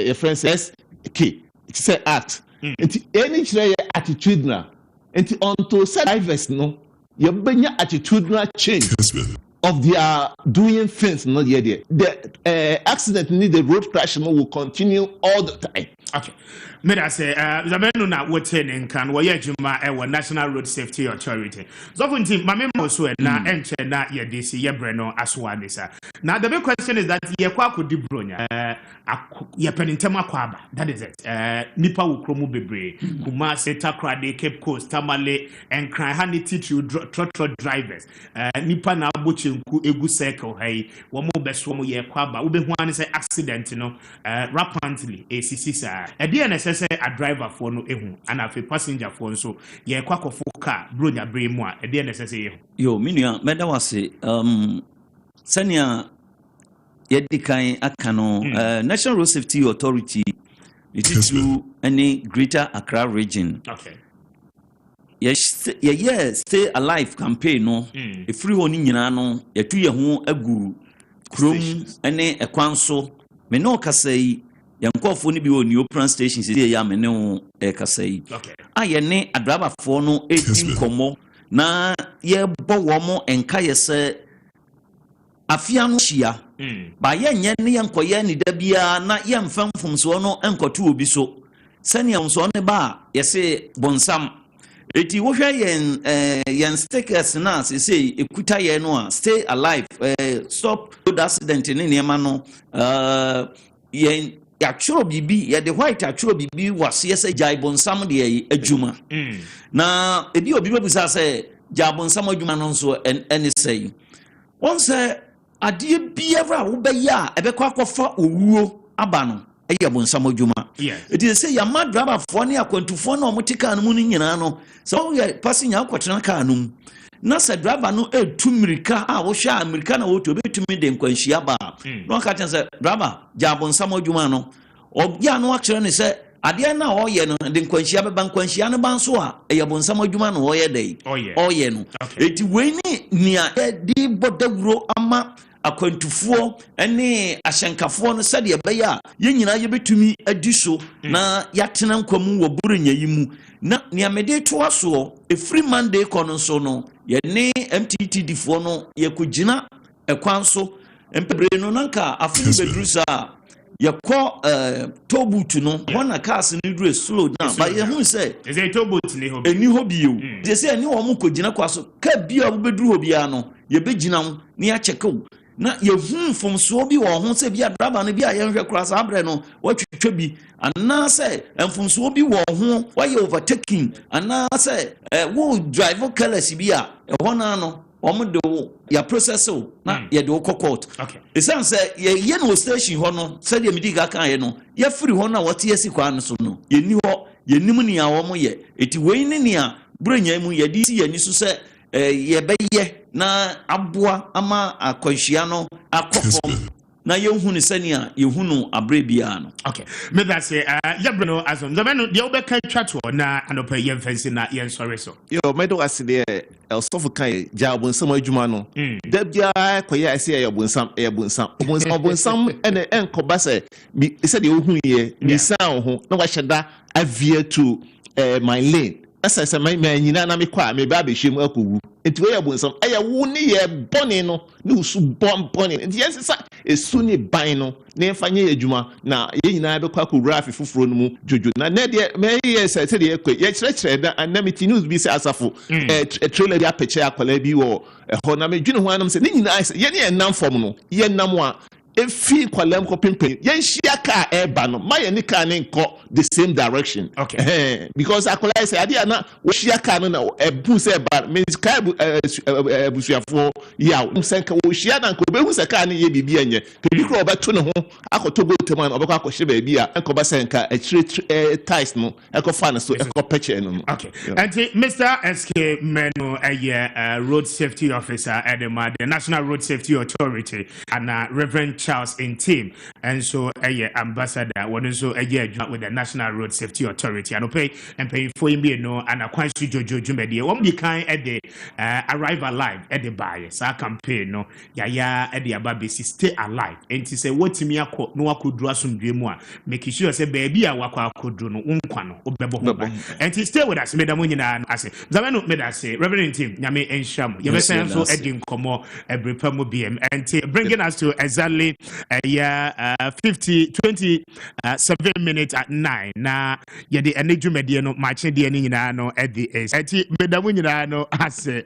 your friend says k it say act and any attitude na and onto drivers no you bring attitudinal change of their doing things not yet the accident need the road crash will continue all the time. Okay. Me da say zamenu na woten nkan wo ye djuma e wo National Road Safety Authority. So for team mame mo so na enche na ye DC ye bre no aso adisa. Now the big question is that ye kwa akodi bronya ye penintem akwaba. That is it. Nipa wo kromu bebre. Kumasi, Takrade, Cape Coast, Tamale and Kran Haniti trotro drivers. Nipa na abochenku egu circle hey wo mo beso mo ye kwaba. Ube hu an say accident no rapidly ACC sa. Say a driver for no ehu and a passenger for so ye kwakofo car bronya bre mu a e say yo minua meda wase senia yedikan aka no National Road Safety Authority it is to any Greater Accra region. Okay. Yes, stay alive campaign no e free ho ni nyina no yetu ye ho agu krom ene ekwanso me no kasai yankofo ni bi woni open station se ya me ne ho kasai aye ne adraba fo no etin komo na ye bo wo mo enka ye se afia no hia ba ye nye ne yankoye ni da bia na ye mfamfom so no enkoto obi so sane ya so ne ba ye se bonsam eti wo hwa yen stickers na say ekuta ye no a stay alive stop road accident ni nema no yen actual bibi ye the white actual bibi was yes jaibonsam de adwuma na ebi obi bebusa say jaibonsam adwuma no so any say won say ade biara wo be ya ebekwa akofa owuo aba no eye bonsam adwuma it is say ya madraba fo ne akwantufo na omutika no mu nyina no so ye passenger akwatena ka no na se driver no etumirika a wo hwa amerika na wo to betumi de nkwanhia ba no ka chen se driver jaibonsam adwuma no obia no akere ne se ade na oye no de nkwanhia beba nkwanhia no ban so a eye bonsam adwuma no oye dai oye no eti we ni nia di bodawuro ama akwantufuo ene ahyenkafo no sade ebeya ye nyina ye betumi adiso na yatena nkwamu wo burunya yimu na nia mede to aso e free monday kono so no ye ne mttd fo no ye kugina ekwanso empebre no nanka afuni bedrusa ye ko tobutu no wana cars ni dure slow down ba ye hu say is a tobutu ni hobi eni hobi o de say eni wo mu kugina kwaso ka bia wo bedru hobi ano ye begina wo ni a check na yɛhu mfomsoɔ bi wɔ ho sɛ bi adraba no bi a yɛnhwɛ kora saa berɛ no watwitwa bi anaasɛ mfomsoɔ bi wɔ ho wayɛ overtaking anaasɛ wo drive careless bi a ɛhɔ naa no wɔn de wo yɛ process wo na yɛde wo kɔ court ɛsiane sɛ yɛyɛ no station hɔ no sɛdeɛ medi ka kaeɛ no yɛfiri hɔ no a wɔte asi kwan no so no yɛnni hɔ yɛnim nea wɔn yɛ ɛti wei ne nea buranya mu yɛde si yɛni so sɛ yɛbɛyɛ na aboa ama akwanhyia no akɔ fam na yɛhu ne sɛnea yɛhu no aberɛ biara no me that say yɛbrɛ no asom dɛmɛ no deɛ wobɛka twa toɔ na anɔpɛ yɛmfɛnsi na yɛnsɔre so yo mɛdɔ ase deɛ ɛsɔfo kan gya ɔbonsam adwuma no da biara kɔyɛ ɛsɛ ɛyɛ ɔbonsam ɔbonsam ɛne ɛnkɔba sɛ sɛdeɛ wohu yɛ bisaa wo ho na wahyɛ da avia to my lane ɛsɛ sɛ manyina na mekɔ a meba abɛhyɛ mu akɔwu nti wɔyɛ bonsam ɛyɛ wo ne yɛ bɔne no ne wosu bɔne nti yɛnsesa ɛsu ne ban no na yɛmfa nyɛ adwuma na yɛn nyinaa bɛkɔ akɔwura afe foforɔ no mu dwodwo na nɛ deɛ mɛyɛ sɛ sɛdeɛ yɛkɔ yɛkyerɛkyerɛ na meti news bi sɛ asafo trailer bi apɛkyɛ akwadaa bi wɔ ɛhɔ na medwene ho anam sɛ ne nyinaa sɛ yɛne yɛnam fam no yɛnam a efi kwalam ko pimpin yɛnhyia car ɛba no ma yɛ ne car ne nkɔ the same direction because akola sɛ ade ana wɔhyia car no na ɛbu sɛ ɛba means car busuafoɔ yaw sɛ nka wɔhyia na nka obehu sɛ car ne yɛ biribi anyɛ ebi kora ɔbɛto ne ho akɔtɔ gotem a ɔbɛkɔ akɔhyɛ baabi a nkɔba sɛ nka akyire ties no ɛkɔfa no so ɛkɔ pɛkyɛ no nti Mr. SK Menu ɛyɛ road safety officer at the National Road Safety Authority and Reverend Charles in team and so a ambassador one so a year with the National Road Safety Authority and pay and pay for him no and a quite Jojo Jumedi won't be kind at the arrive alive at the bias our campaign no ya at the ababisi stay alive and to say what to me no could draw some dream more making sure say baby I walk could do no unquano and to stay with us madam Munina I say Zamano made us say Reverend team Yame and Sham you say so Edin Como every Pamo BM and bringing us to exactly 27 minutes at 9 na yɛde ɛne dwumadie no maakye deɛ no nyinaa no ɛde ɛti medamu nyinaa no ase